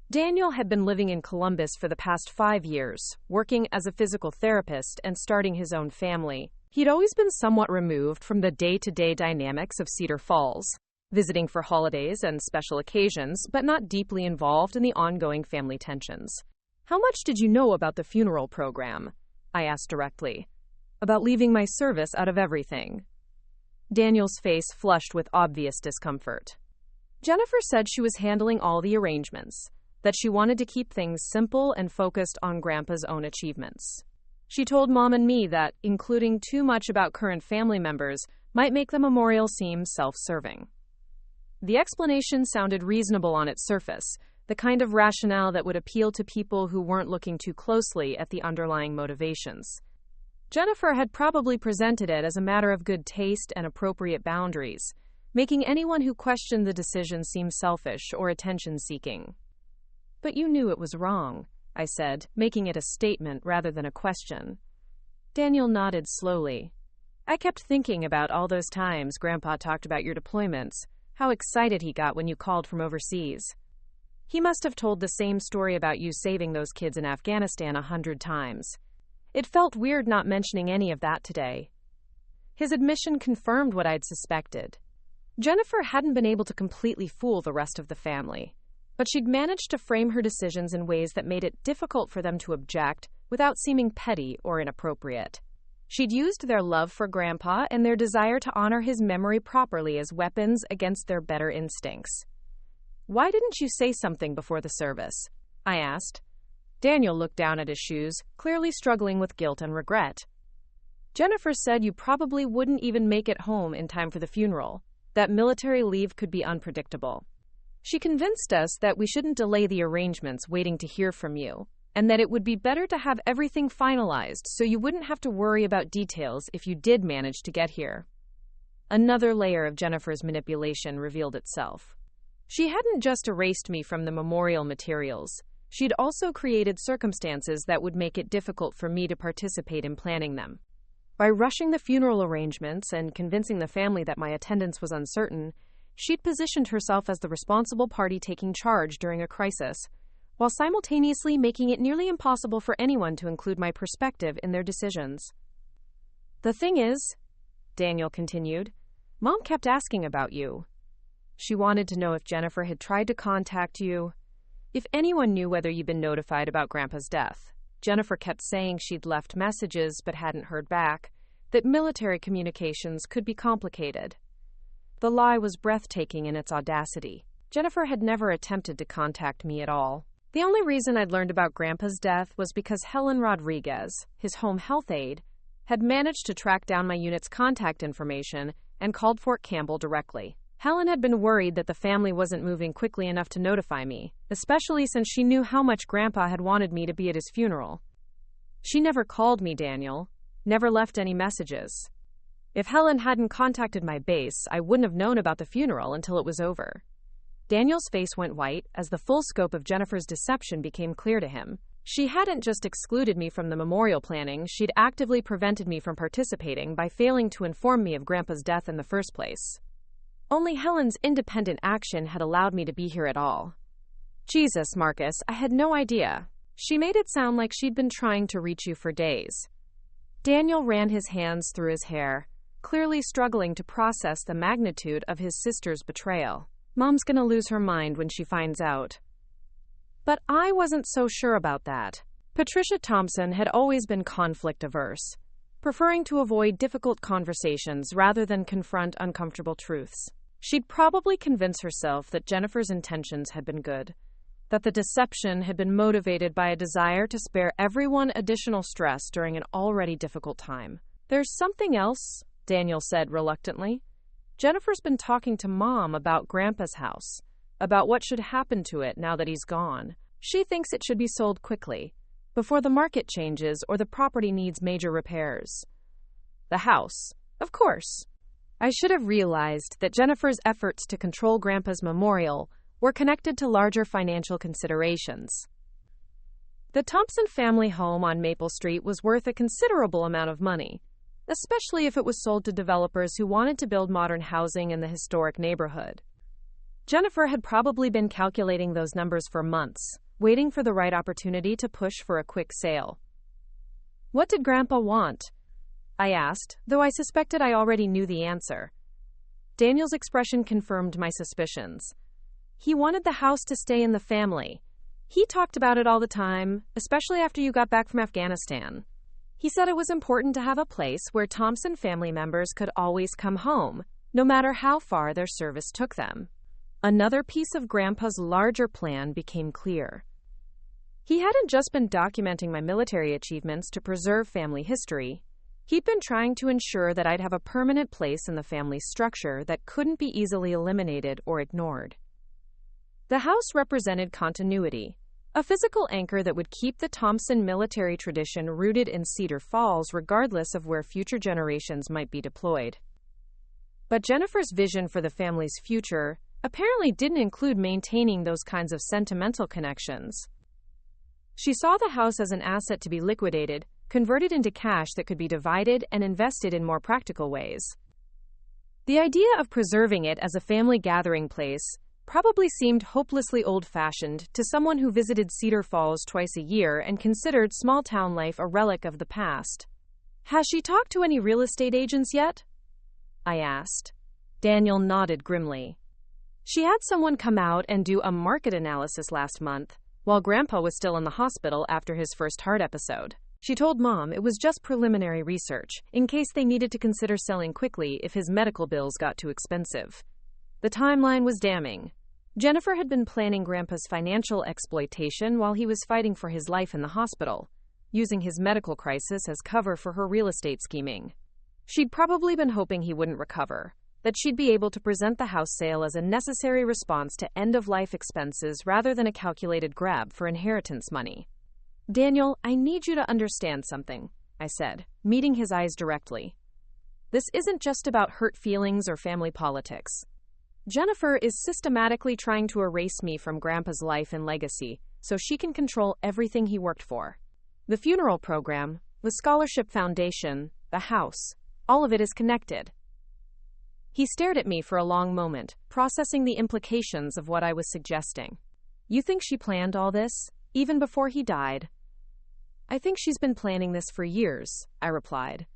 Daniel had been living in Columbus for the past 5 years, working as a physical therapist and starting his own family. He'd always been somewhat removed from the day-to-day dynamics of Cedar Falls, visiting for holidays and special occasions, but not deeply involved in the ongoing family tensions. "How much did you know about the funeral program?" I asked directly. "About leaving my service out of everything." Daniel's face flushed with obvious discomfort. Jennifer said she was handling all the arrangements, that she wanted to keep things simple and focused on Grandpa's own achievements. She told Mom and me that including too much about current family members might make the memorial seem self-serving. The explanation sounded reasonable on its surface, the kind of rationale that would appeal to people who weren't looking too closely at the underlying motivations. Jennifer had probably presented it as a matter of good taste and appropriate boundaries, making anyone who questioned the decision seem selfish or attention-seeking. "But you knew it was wrong," I said, making it a statement rather than a question. Daniel nodded slowly. "I kept thinking about all those times Grandpa talked about your deployments, how excited he got when you called from overseas. He must have told the same story about you saving those kids in Afghanistan 100 times. It felt weird not mentioning any of that today." His admission confirmed what I'd suspected. Jennifer hadn't been able to completely fool the rest of the family, but she'd managed to frame her decisions in ways that made it difficult for them to object without seeming petty or inappropriate. She'd used their love for Grandpa and their desire to honor his memory properly as weapons against their better instincts. "Why didn't you say something before the service?" I asked. Daniel looked down at his shoes, clearly struggling with guilt and regret. "Jennifer said you probably wouldn't even make it home in time for the funeral, that military leave could be unpredictable. She convinced us that we shouldn't delay the arrangements waiting to hear from you, and that it would be better to have everything finalized so you wouldn't have to worry about details if you did manage to get here." Another layer of Jennifer's manipulation revealed itself. She hadn't just erased me from the memorial materials. She'd also created circumstances that would make it difficult for me to participate in planning them. By rushing the funeral arrangements and convincing the family that my attendance was uncertain, she'd positioned herself as the responsible party taking charge during a crisis, while simultaneously making it nearly impossible for anyone to include my perspective in their decisions. "The thing is," Daniel continued, "Mom kept asking about you. She wanted to know if Jennifer had tried to contact you, if anyone knew whether you'd been notified about Grandpa's death. Jennifer kept saying she'd left messages but hadn't heard back, that military communications could be complicated." The lie was breathtaking in its audacity. Jennifer had never attempted to contact me at all. The only reason I'd learned about Grandpa's death was because Helen Rodriguez, his home health aide, had managed to track down my unit's contact information and called Fort Campbell directly. Helen had been worried that the family wasn't moving quickly enough to notify me, especially since she knew how much Grandpa had wanted me to be at his funeral. She never called me, Daniel, never left any messages. If Helen hadn't contacted my base, I wouldn't have known about the funeral until it was over. Daniel's face went white as the full scope of Jennifer's deception became clear to him. She hadn't just excluded me from the memorial planning, she'd actively prevented me from participating by failing to inform me of Grandpa's death in the first place. Only Helen's independent action had allowed me to be here at all. Jesus, Marcus, I had no idea. She made it sound like she'd been trying to reach you for days. Daniel ran his hands through his hair, clearly struggling to process the magnitude of his sister's betrayal. Mom's gonna lose her mind when she finds out. But I wasn't so sure about that. Patricia Thompson had always been conflict-averse, preferring to avoid difficult conversations rather than confront uncomfortable truths. She'd probably convince herself that Jennifer's intentions had been good, that the deception had been motivated by a desire to spare everyone additional stress during an already difficult time. "There's something else," Daniel said reluctantly. "Jennifer's been talking to Mom about Grandpa's house, about what should happen to it now that he's gone. She thinks it should be sold quickly, before the market changes or the property needs major repairs." The house, of course. I should have realized that Jennifer's efforts to control Grandpa's memorial were connected to larger financial considerations. The Thompson family home on Maple Street was worth a considerable amount of money, especially if it was sold to developers who wanted to build modern housing in the historic neighborhood. Jennifer had probably been calculating those numbers for months, waiting for the right opportunity to push for a quick sale. "What did Grandpa want?" I asked, though I suspected I already knew the answer. Daniel's expression confirmed my suspicions. "He wanted the house to stay in the family. He talked about it all the time, especially after you got back from Afghanistan. He said it was important to have a place where Thompson family members could always come home, no matter how far their service took them." Another piece of Grandpa's larger plan became clear. He hadn't just been documenting my military achievements to preserve family history. He'd been trying to ensure that I'd have a permanent place in the family structure that couldn't be easily eliminated or ignored. The house represented continuity, a physical anchor that would keep the Thompson military tradition rooted in Cedar Falls regardless of where future generations might be deployed. But Jennifer's vision for the family's future apparently didn't include maintaining those kinds of sentimental connections. She saw the house as an asset to be liquidated, converted into cash that could be divided and invested in more practical ways. The idea of preserving it as a family gathering place probably seemed hopelessly old-fashioned to someone who visited Cedar Falls twice a year and considered small-town life a relic of the past. "Has she talked to any real estate agents yet?" I asked. Daniel nodded grimly. "She had someone come out and do a market analysis last month, while Grandpa was still in the hospital after his first heart episode. She told Mom it was just preliminary research, in case they needed to consider selling quickly if his medical bills got too expensive." The timeline was damning. Jennifer had been planning Grandpa's financial exploitation while he was fighting for his life in the hospital, using his medical crisis as cover for her real estate scheming. She'd probably been hoping he wouldn't recover, that she'd be able to present the house sale as a necessary response to end-of-life expenses rather than a calculated grab for inheritance money. "Daniel, I need you to understand something," I said, meeting his eyes directly. "This isn't just about hurt feelings or family politics. Jennifer is systematically trying to erase me from Grandpa's life and legacy so she can control everything he worked for. The funeral program, the scholarship foundation, the house, all of it is connected." He stared at me for a long moment, processing the implications of what I was suggesting. "You think she planned all this, even before he died?" "I think she's been planning this for years," I replied.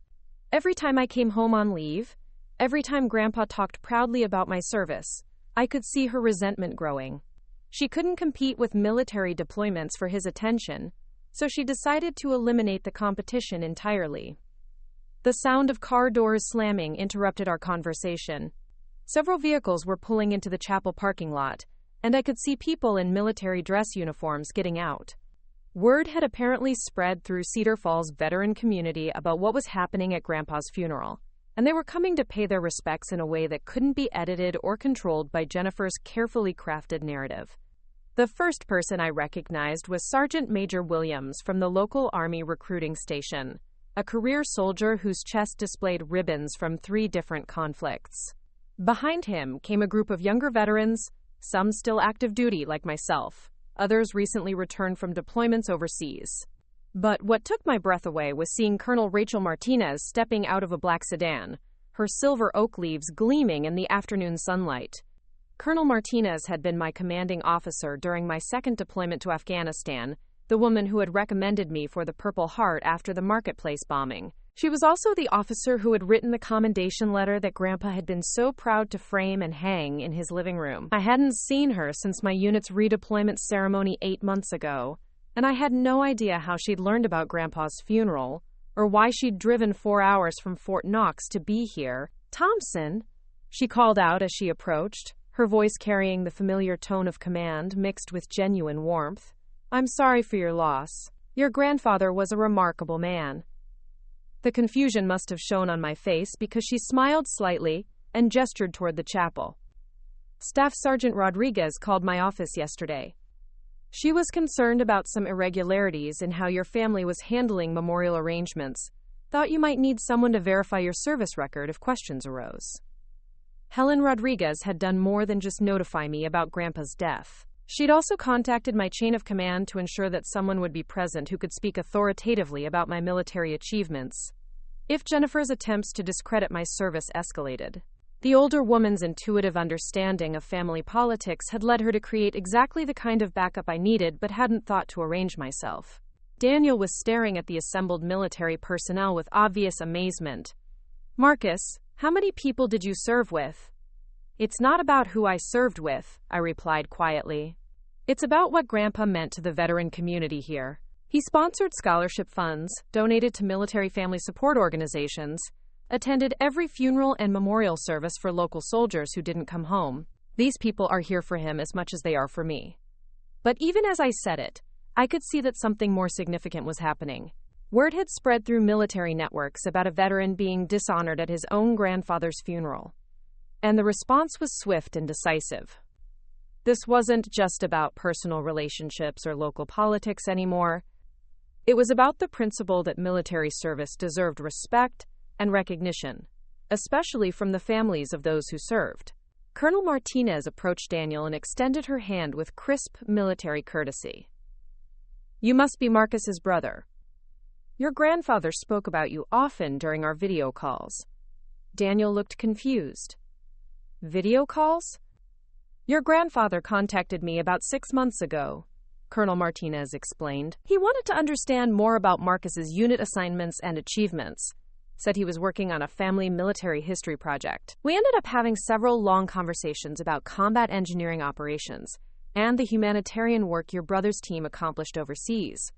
"Every time I came home on leave, every time Grandpa talked proudly about my service, I could see her resentment growing. She couldn't compete with military deployments for his attention, so she decided to eliminate the competition entirely." The sound of car doors slamming interrupted our conversation. Several vehicles were pulling into the chapel parking lot, and I could see people in military dress uniforms getting out. Word had apparently spread through Cedar Falls' veteran community about what was happening at Grandpa's funeral, and they were coming to pay their respects in a way that couldn't be edited or controlled by Jennifer's carefully crafted narrative. The first person I recognized was Sergeant Major Williams from the local Army recruiting station, a career soldier whose chest displayed ribbons from 3 different conflicts. Behind him came a group of younger veterans, some still active duty like myself, others recently returned from deployments overseas. But what took my breath away was seeing Colonel Rachel Martinez stepping out of a black sedan, her silver oak leaves gleaming in the afternoon sunlight. Colonel Martinez had been my commanding officer during my second deployment to Afghanistan, the woman who had recommended me for the Purple Heart after the marketplace bombing. She was also the officer who had written the commendation letter that Grandpa had been so proud to frame and hang in his living room. I hadn't seen her since my unit's redeployment ceremony 8 months ago, and I had no idea how she'd learned about Grandpa's funeral, or why she'd driven 4 hours from Fort Knox to be here. "Thompson, she called out as she approached, her voice carrying the familiar tone of command mixed with genuine warmth. "I'm sorry for your loss. Your grandfather was a remarkable man." The confusion must have shown on my face because she smiled slightly and gestured toward the chapel. "Staff Sergeant Rodriguez called my office yesterday. She was concerned about some irregularities in how your family was handling memorial arrangements. Thought you might need someone to verify your service record if questions arose." Helen Rodriguez had done more than just notify me about Grandpa's death. She'd also contacted my chain of command to ensure that someone would be present who could speak authoritatively about my military achievements if Jennifer's attempts to discredit my service escalated. The older woman's intuitive understanding of family politics had led her to create exactly the kind of backup I needed but hadn't thought to arrange myself. Daniel was staring at the assembled military personnel with obvious amazement. "Marcus, how many people did you serve with?" "It's not about who I served with," I replied quietly. "It's about what Grandpa meant to the veteran community here. He sponsored scholarship funds, donated to military family support organizations, attended every funeral and memorial service for local soldiers who didn't come home. These people are here for him as much as they are for me." But even as I said it, I could see that something more significant was happening. Word had spread through military networks about a veteran being dishonored at his own grandfather's funeral. And the response was swift and decisive. This wasn't just about personal relationships or local politics anymore. It was about the principle that military service deserved respect and recognition, especially from the families of those who served. Colonel Martinez approached Daniel and extended her hand with crisp military courtesy. "You must be Marcus's brother. Your grandfather spoke about you often during our video calls." Daniel looked confused. "Video calls?" "Your grandfather contacted me about 6 months ago," Colonel Martinez explained. "He wanted to understand more about Marcus's unit assignments and achievements. Said he was working on a family military history project. We ended up having several long conversations about combat engineering operations and the humanitarian work your brother's team accomplished overseas."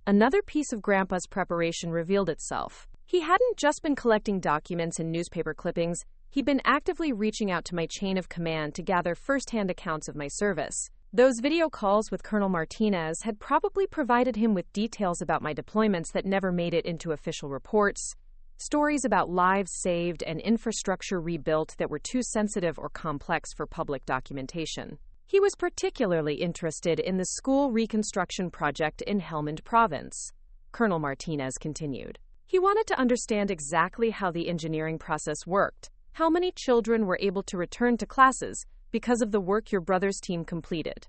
Another piece of Grandpa's preparation revealed itself. He hadn't just been collecting documents and newspaper clippings. He'd been actively reaching out to my chain of command to gather first-hand accounts of my service. Those video calls with Colonel Martinez had probably provided him with details about my deployments that never made it into official reports, stories about lives saved and infrastructure rebuilt that were too sensitive or complex for public documentation. He was particularly interested in the school reconstruction project in Helmand Province, Colonel Martinez continued. He wanted to understand exactly how the engineering process worked, how many children were able to return to classes because of the work your brother's team completed.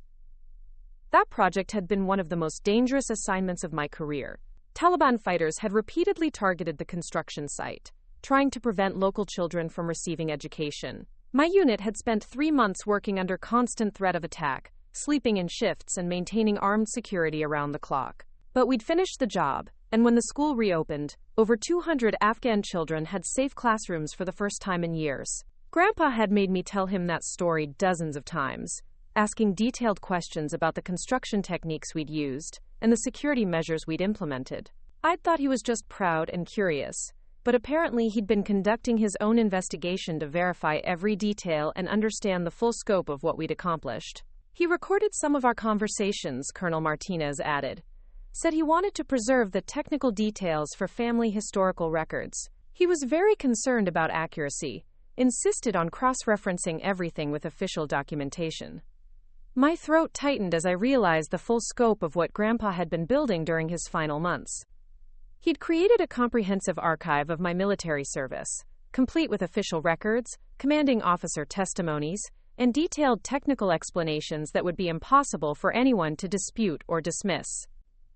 That project had been one of the most dangerous assignments of my career. Taliban fighters had repeatedly targeted the construction site, trying to prevent local children from receiving education. My unit had spent 3 months working under constant threat of attack, sleeping in shifts and maintaining armed security around the clock. But we'd finished the job, and when the school reopened, over 200 Afghan children had safe classrooms for the first time in years. Grandpa had made me tell him that story dozens of times, asking detailed questions about the construction techniques we'd used and the security measures we'd implemented. I'd thought he was just proud and curious, but apparently he'd been conducting his own investigation to verify every detail and understand the full scope of what we'd accomplished. He recorded some of our conversations, Colonel Martinez added. Said he wanted to preserve the technical details for family historical records. He was very concerned about accuracy, insisted on cross-referencing everything with official documentation. My throat tightened as I realized the full scope of what Grandpa had been building during his final months. He'd created a comprehensive archive of my military service, complete with official records, commanding officer testimonies, and detailed technical explanations that would be impossible for anyone to dispute or dismiss.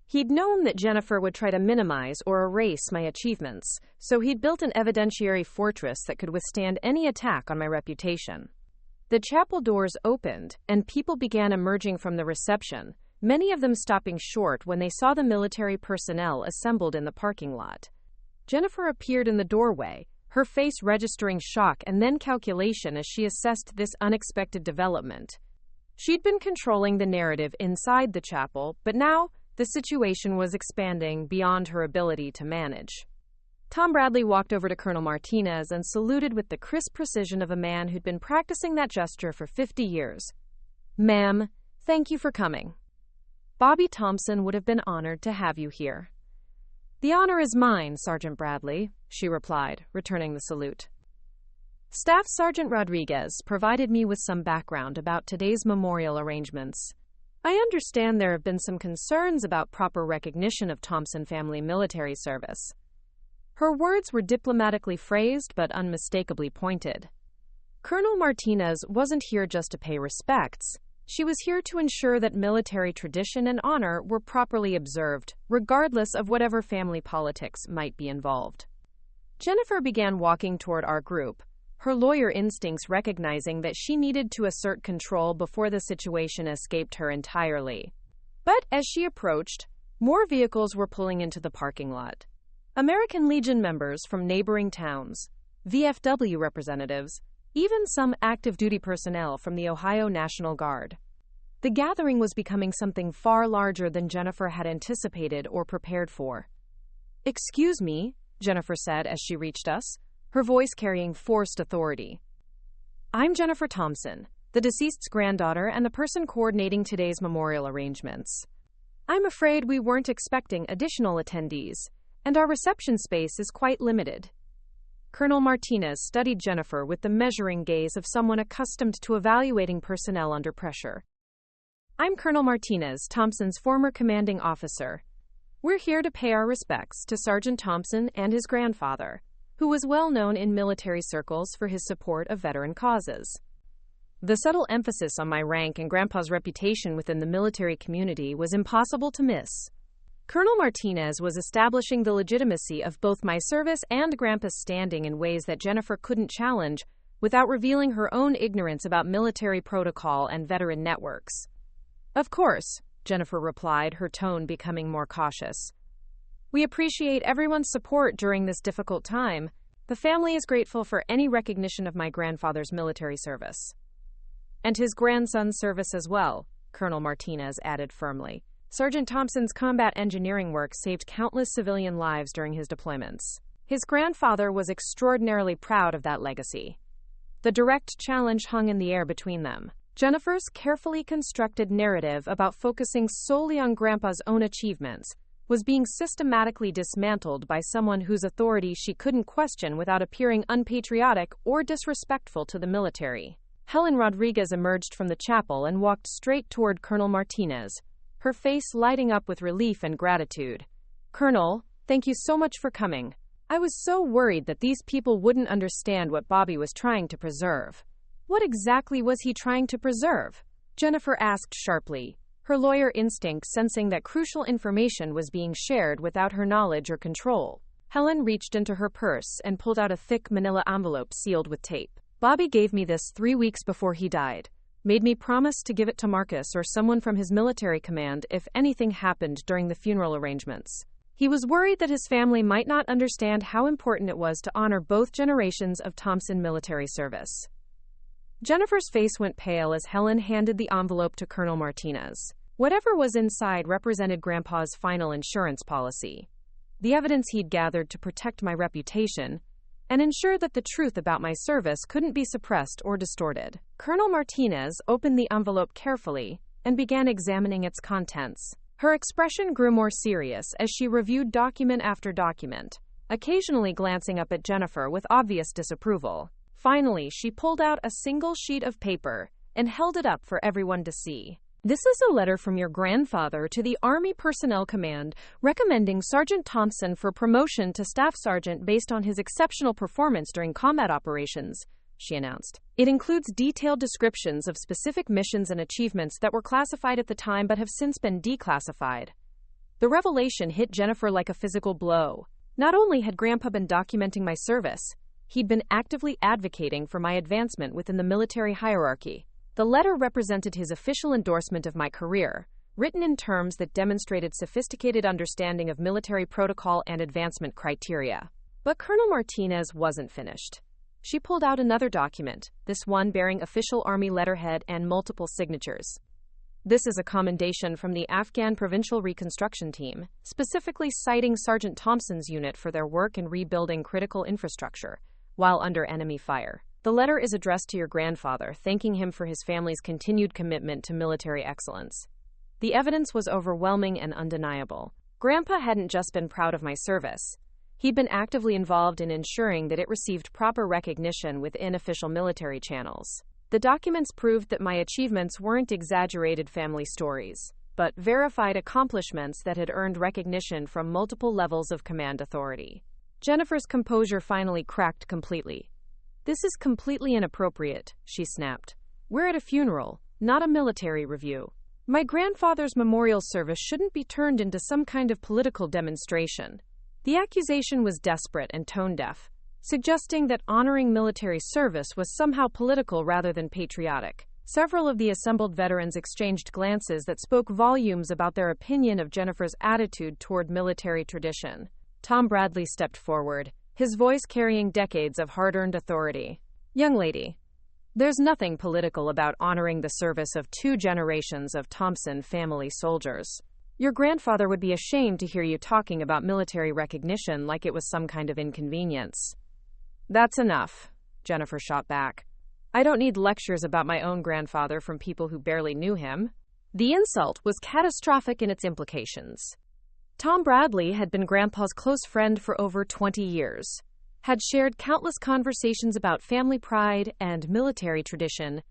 He'd known that Jennifer would try to minimize or erase my achievements, so he'd built an evidentiary fortress that could withstand any attack on my reputation. The chapel doors opened, and people began emerging from the reception, many of them stopping short when they saw the military personnel assembled in the parking lot. Jennifer appeared in the doorway, her face registering shock and then calculation as she assessed this unexpected development. She'd been controlling the narrative inside the chapel, but now the situation was expanding beyond her ability to manage. Tom Bradley walked over to Colonel Martinez and saluted with the crisp precision of a man who'd been practicing that gesture for 50 years. "Ma'am, thank you for coming. Bobby Thompson would have been honored to have you here." "The honor is mine, Sergeant Bradley," she replied, returning the salute. Staff Sergeant Rodriguez provided me with some background about today's memorial arrangements. "I understand there have been some concerns about proper recognition of Thompson family military service." Her words were diplomatically phrased but unmistakably pointed. Colonel Martinez wasn't here just to pay respects. She was here to ensure that military tradition and honor were properly observed, regardless of whatever family politics might be involved. Jennifer began walking toward our group, her lawyer instincts recognizing that she needed to assert control before the situation escaped her entirely. But as she approached, more vehicles were pulling into the parking lot. American Legion members from neighboring towns, VFW representatives, even some active duty personnel from the Ohio National Guard. The gathering was becoming something far larger than Jennifer had anticipated or prepared for. "Excuse me," Jennifer said as she reached us, her voice carrying forced authority. "I'm Jennifer Thompson, the deceased's granddaughter and the person coordinating today's memorial arrangements. I'm afraid we weren't expecting additional attendees, and our reception space is quite limited." Colonel Martinez studied Jennifer with the measuring gaze of someone accustomed to evaluating personnel under pressure. "I'm Colonel Martinez, Thompson's former commanding officer. We're here to pay our respects to Sergeant Thompson and his grandfather, who was well known in military circles for his support of veteran causes." The subtle emphasis on my rank and Grandpa's reputation within the military community was impossible to miss. Colonel Martinez was establishing the legitimacy of both my service and Grandpa's standing in ways that Jennifer couldn't challenge without revealing her own ignorance about military protocol and veteran networks. "Of course," Jennifer replied, her tone becoming more cautious. "We appreciate everyone's support during this difficult time. The family is grateful for any recognition of my grandfather's military service." "And his grandson's service as well," Colonel Martinez added firmly. "Sergeant Thompson's combat engineering work saved countless civilian lives during his deployments. His grandfather was extraordinarily proud of that legacy." The direct challenge hung in the air between them. Jennifer's carefully constructed narrative about focusing solely on Grandpa's own achievements was being systematically dismantled by someone whose authority she couldn't question without appearing unpatriotic or disrespectful to the military. Helen Rodriguez emerged from the chapel and walked straight toward Colonel Martinez, her face lighting up with relief and gratitude. "Colonel, thank you so much for coming. I was so worried that these people wouldn't understand what Bobby was trying to preserve." "What exactly was he trying to preserve?" Jennifer asked sharply, her lawyer instinct sensing that crucial information was being shared without her knowledge or control. Helen reached into her purse and pulled out a thick manila envelope sealed with tape. "Bobby gave me this 3 weeks before he died. Made me promise to give it to Marcus or someone from his military command if anything happened during the funeral arrangements. He was worried that his family might not understand how important it was to honor both generations of Thompson military service." Jennifer's face went pale as Helen handed the envelope to Colonel Martinez. Whatever was inside represented Grandpa's final insurance policy, the evidence he'd gathered to protect my reputation and ensure that the truth about my service couldn't be suppressed or distorted. Colonel Martinez opened the envelope carefully and began examining its contents. Her expression grew more serious as she reviewed document after document, occasionally glancing up at Jennifer with obvious disapproval. Finally, she pulled out a single sheet of paper and held it up for everyone to see. "This is a letter from your grandfather to the Army Personnel Command recommending Sergeant Thompson for promotion to Staff Sergeant based on his exceptional performance during combat operations," she announced. "It includes detailed descriptions of specific missions and achievements that were classified at the time but have since been declassified." The revelation hit Jennifer like a physical blow. Not only had Grandpa been documenting my service, he'd been actively advocating for my advancement within the military hierarchy. The letter represented his official endorsement of my career, written in terms that demonstrated sophisticated understanding of military protocol and advancement criteria. But Colonel Martinez wasn't finished. She pulled out another document, this one bearing official Army letterhead and multiple signatures. This is a commendation from the Afghan Provincial Reconstruction Team, specifically citing Sergeant Thompson's unit for their work in rebuilding critical infrastructure while under enemy fire. The letter is addressed to your grandfather, thanking him for his family's continued commitment to military excellence. The evidence was overwhelming and undeniable. Grandpa hadn't just been proud of my service. He'd been actively involved in ensuring that it received proper recognition within official military channels. The documents proved that my achievements weren't exaggerated family stories, but verified accomplishments that had earned recognition from multiple levels of command authority. Jennifer's composure finally cracked completely. "This is completely inappropriate," she snapped. "We're at a funeral, not a military review. My grandfather's memorial service shouldn't be turned into some kind of political demonstration." The accusation was desperate and tone-deaf, suggesting that honoring military service was somehow political rather than patriotic. Several of the assembled veterans exchanged glances that spoke volumes about their opinion of Jennifer's attitude toward military tradition. Tom Bradley stepped forward, his voice carrying decades of hard-earned authority. "Young lady, there's nothing political about honoring the service of 2 generations of Thompson family soldiers. Your grandfather would be ashamed to hear you talking about military recognition like it was some kind of inconvenience." "That's enough," Jennifer shot back. "I don't need lectures about my own grandfather from people who barely knew him." The insult was catastrophic in its implications. Tom Bradley had been Grandpa's close friend for over 20 years, had shared countless conversations about family pride and military tradition,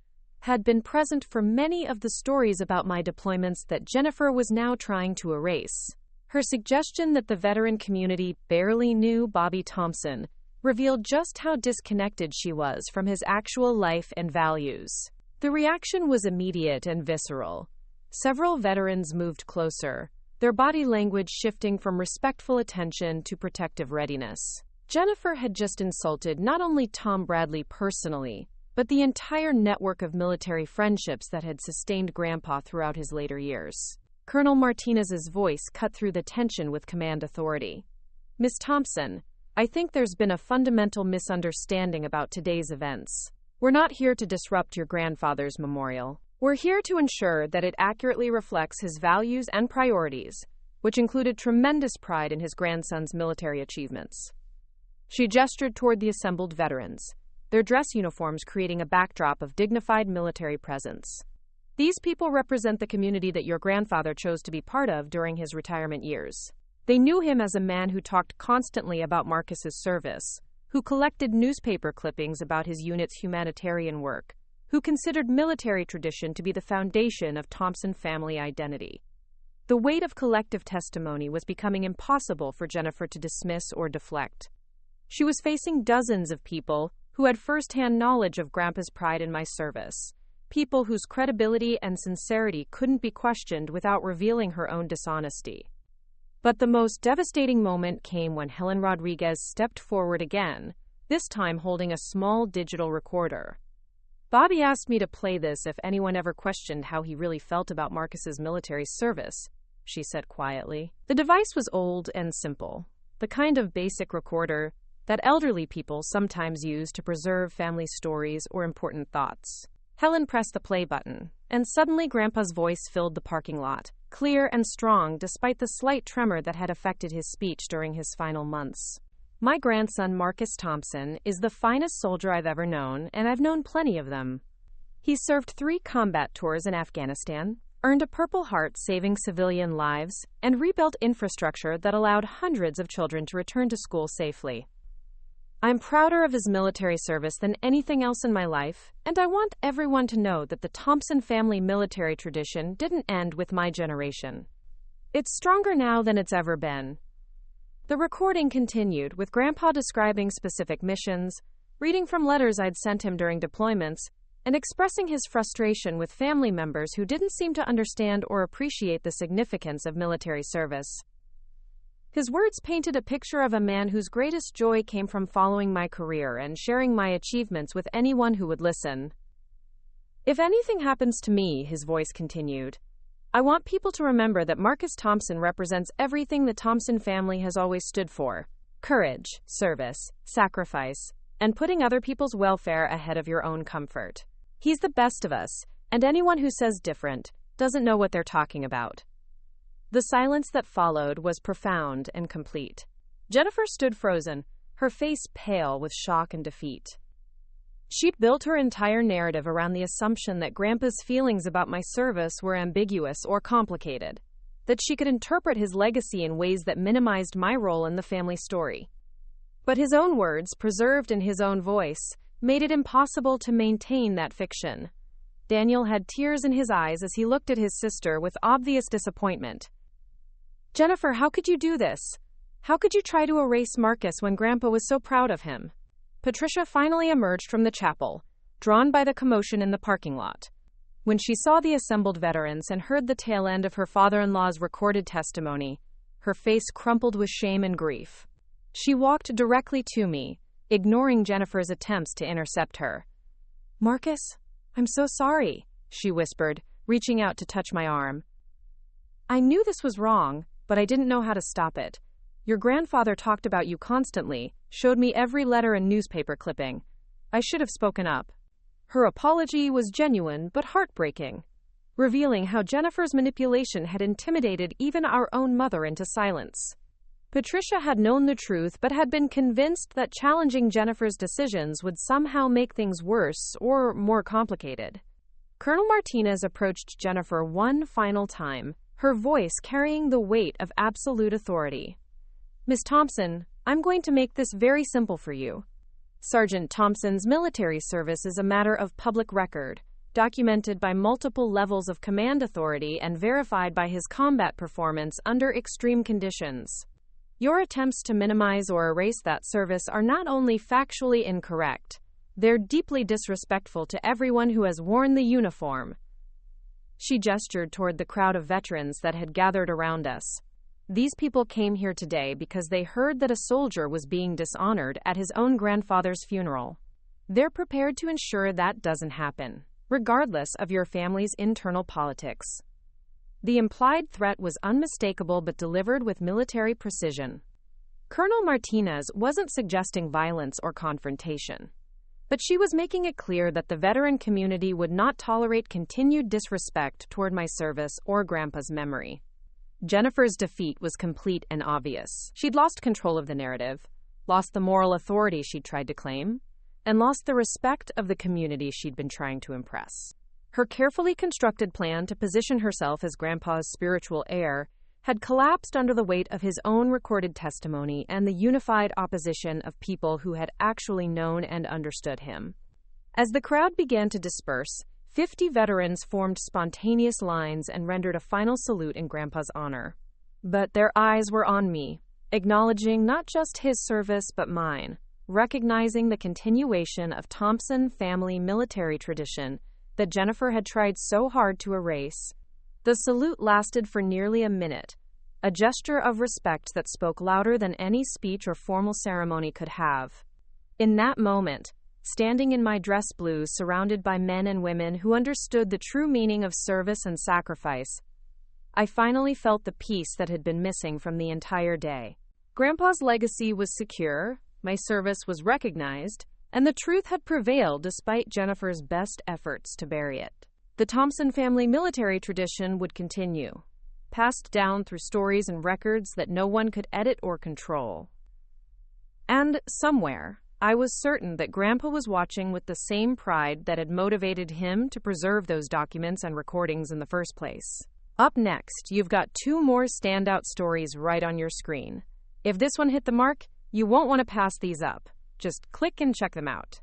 had been present for many of the stories about my deployments that Jennifer was now trying to erase. Her suggestion that the veteran community barely knew Bobby Thompson revealed just how disconnected she was from his actual life and values. The reaction was immediate and visceral. Several veterans moved closer, their body language shifting from respectful attention to protective readiness. Jennifer had just insulted not only Tom Bradley personally, but the entire network of military friendships that had sustained Grandpa throughout his later years. Colonel Martinez's voice cut through the tension with command authority. "Miss Thompson, I think there's been a fundamental misunderstanding about today's events. We're not here to disrupt your grandfather's memorial. We're here to ensure that it accurately reflects his values and priorities, which included tremendous pride in his grandson's military achievements." She gestured toward the assembled veterans, their dress uniforms creating a backdrop of dignified military presence. "These people represent the community that your grandfather chose to be part of during his retirement years. They knew him as a man who talked constantly about Marcus's service, who collected newspaper clippings about his unit's humanitarian work, who considered military tradition to be the foundation of Thompson family identity." The weight of collective testimony was becoming impossible for Jennifer to dismiss or deflect. She was facing dozens of people who had first-hand knowledge of Grandpa's pride in my service, people whose credibility and sincerity couldn't be questioned without revealing her own dishonesty. But the most devastating moment came when Helen Rodriguez stepped forward again, this time holding a small digital recorder. "Bobby asked me to play this if anyone ever questioned how he really felt about Marcus's military service," she said quietly. The device was old and simple, the kind of basic recorder that elderly people sometimes use to preserve family stories or important thoughts. Helen pressed the play button, and suddenly Grandpa's voice filled the parking lot, clear and strong despite the slight tremor that had affected his speech during his final months. "My grandson, Marcus Thompson, is the finest soldier I've ever known, and I've known plenty of them. He served 3 combat tours in Afghanistan, earned a Purple Heart saving civilian lives, and rebuilt infrastructure that allowed hundreds of children to return to school safely. I'm prouder of his military service than anything else in my life, and I want everyone to know that the Thompson family military tradition didn't end with my generation. It's stronger now than it's ever been." The recording continued, with Grandpa describing specific missions, reading from letters I'd sent him during deployments, and expressing his frustration with family members who didn't seem to understand or appreciate the significance of military service. His words painted a picture of a man whose greatest joy came from following my career and sharing my achievements with anyone who would listen. "If anything happens to me," his voice continued, "I want people to remember that Marcus Thompson represents everything the Thompson family has always stood for: courage, service, sacrifice, and putting other people's welfare ahead of your own comfort. He's the best of us, and anyone who says different doesn't know what they're talking about. The silence that followed was profound and complete. Jennifer stood frozen, her face pale with shock and defeat. She'd built her entire narrative around the assumption that Grandpa's feelings about my service were ambiguous or complicated, that she could interpret his legacy in ways that minimized my role in the family story. But his own words, preserved in his own voice, made it impossible to maintain that fiction. Daniel had tears in his eyes as he looked at his sister with obvious disappointment. "Jennifer, how could you do this? How could you try to erase Marcus when Grandpa was so proud of him?" Patricia finally emerged from the chapel, drawn by the commotion in the parking lot. When she saw the assembled veterans and heard the tail end of her father-in-law's recorded testimony, her face crumpled with shame and grief. She walked directly to me, ignoring Jennifer's attempts to intercept her. "Marcus, I'm so sorry," she whispered, reaching out to touch my arm. "I knew this was wrong, but I didn't know how to stop it. Your grandfather talked about you constantly, showed me every letter and newspaper clipping. I should have spoken up." Her apology was genuine but heartbreaking, revealing how Jennifer's manipulation had intimidated even our own mother into silence. Patricia had known the truth but had been convinced that challenging Jennifer's decisions would somehow make things worse or more complicated. Colonel Martinez approached Jennifer one final time, her voice carrying the weight of absolute authority. "Miss Thompson, I'm going to make this very simple for you. Sergeant Thompson's military service is a matter of public record, documented by multiple levels of command authority and verified by his combat performance under extreme conditions. Your attempts to minimize or erase that service are not only factually incorrect, they're deeply disrespectful to everyone who has worn the uniform." She gestured toward the crowd of veterans that had gathered around us. "These people came here today because they heard that a soldier was being dishonored at his own grandfather's funeral. They're prepared to ensure that doesn't happen, regardless of your family's internal politics." The implied threat was unmistakable but delivered with military precision. Colonel Martinez wasn't suggesting violence or confrontation, but she was making it clear that the veteran community would not tolerate continued disrespect toward my service or Grandpa's memory. Jennifer's defeat was complete and obvious. She'd lost control of the narrative, lost the moral authority she'd tried to claim, and lost the respect of the community she'd been trying to impress. Her carefully constructed plan to position herself as Grandpa's spiritual heir had collapsed under the weight of his own recorded testimony and the unified opposition of people who had actually known and understood him. As the crowd began to disperse, 50 veterans formed spontaneous lines and rendered a final salute in Grandpa's honor. But their eyes were on me, acknowledging not just his service but mine, recognizing the continuation of Thompson family military tradition that Jennifer had tried so hard to erase. The salute lasted for nearly a minute, a gesture of respect that spoke louder than any speech or formal ceremony could have. In that moment, standing in my dress blues surrounded by men and women who understood the true meaning of service and sacrifice, I finally felt the peace that had been missing from the entire day. Grandpa's legacy was secure, my service was recognized, and the truth had prevailed despite Jennifer's best efforts to bury it. The Thompson family military tradition would continue, passed down through stories and records that no one could edit or control. And somewhere, I was certain that Grandpa was watching with the same pride that had motivated him to preserve those documents and recordings in the first place. Up next, you've got 2 more standout stories right on your screen. If this one hit the mark, you won't want to pass these up. Just click and check them out.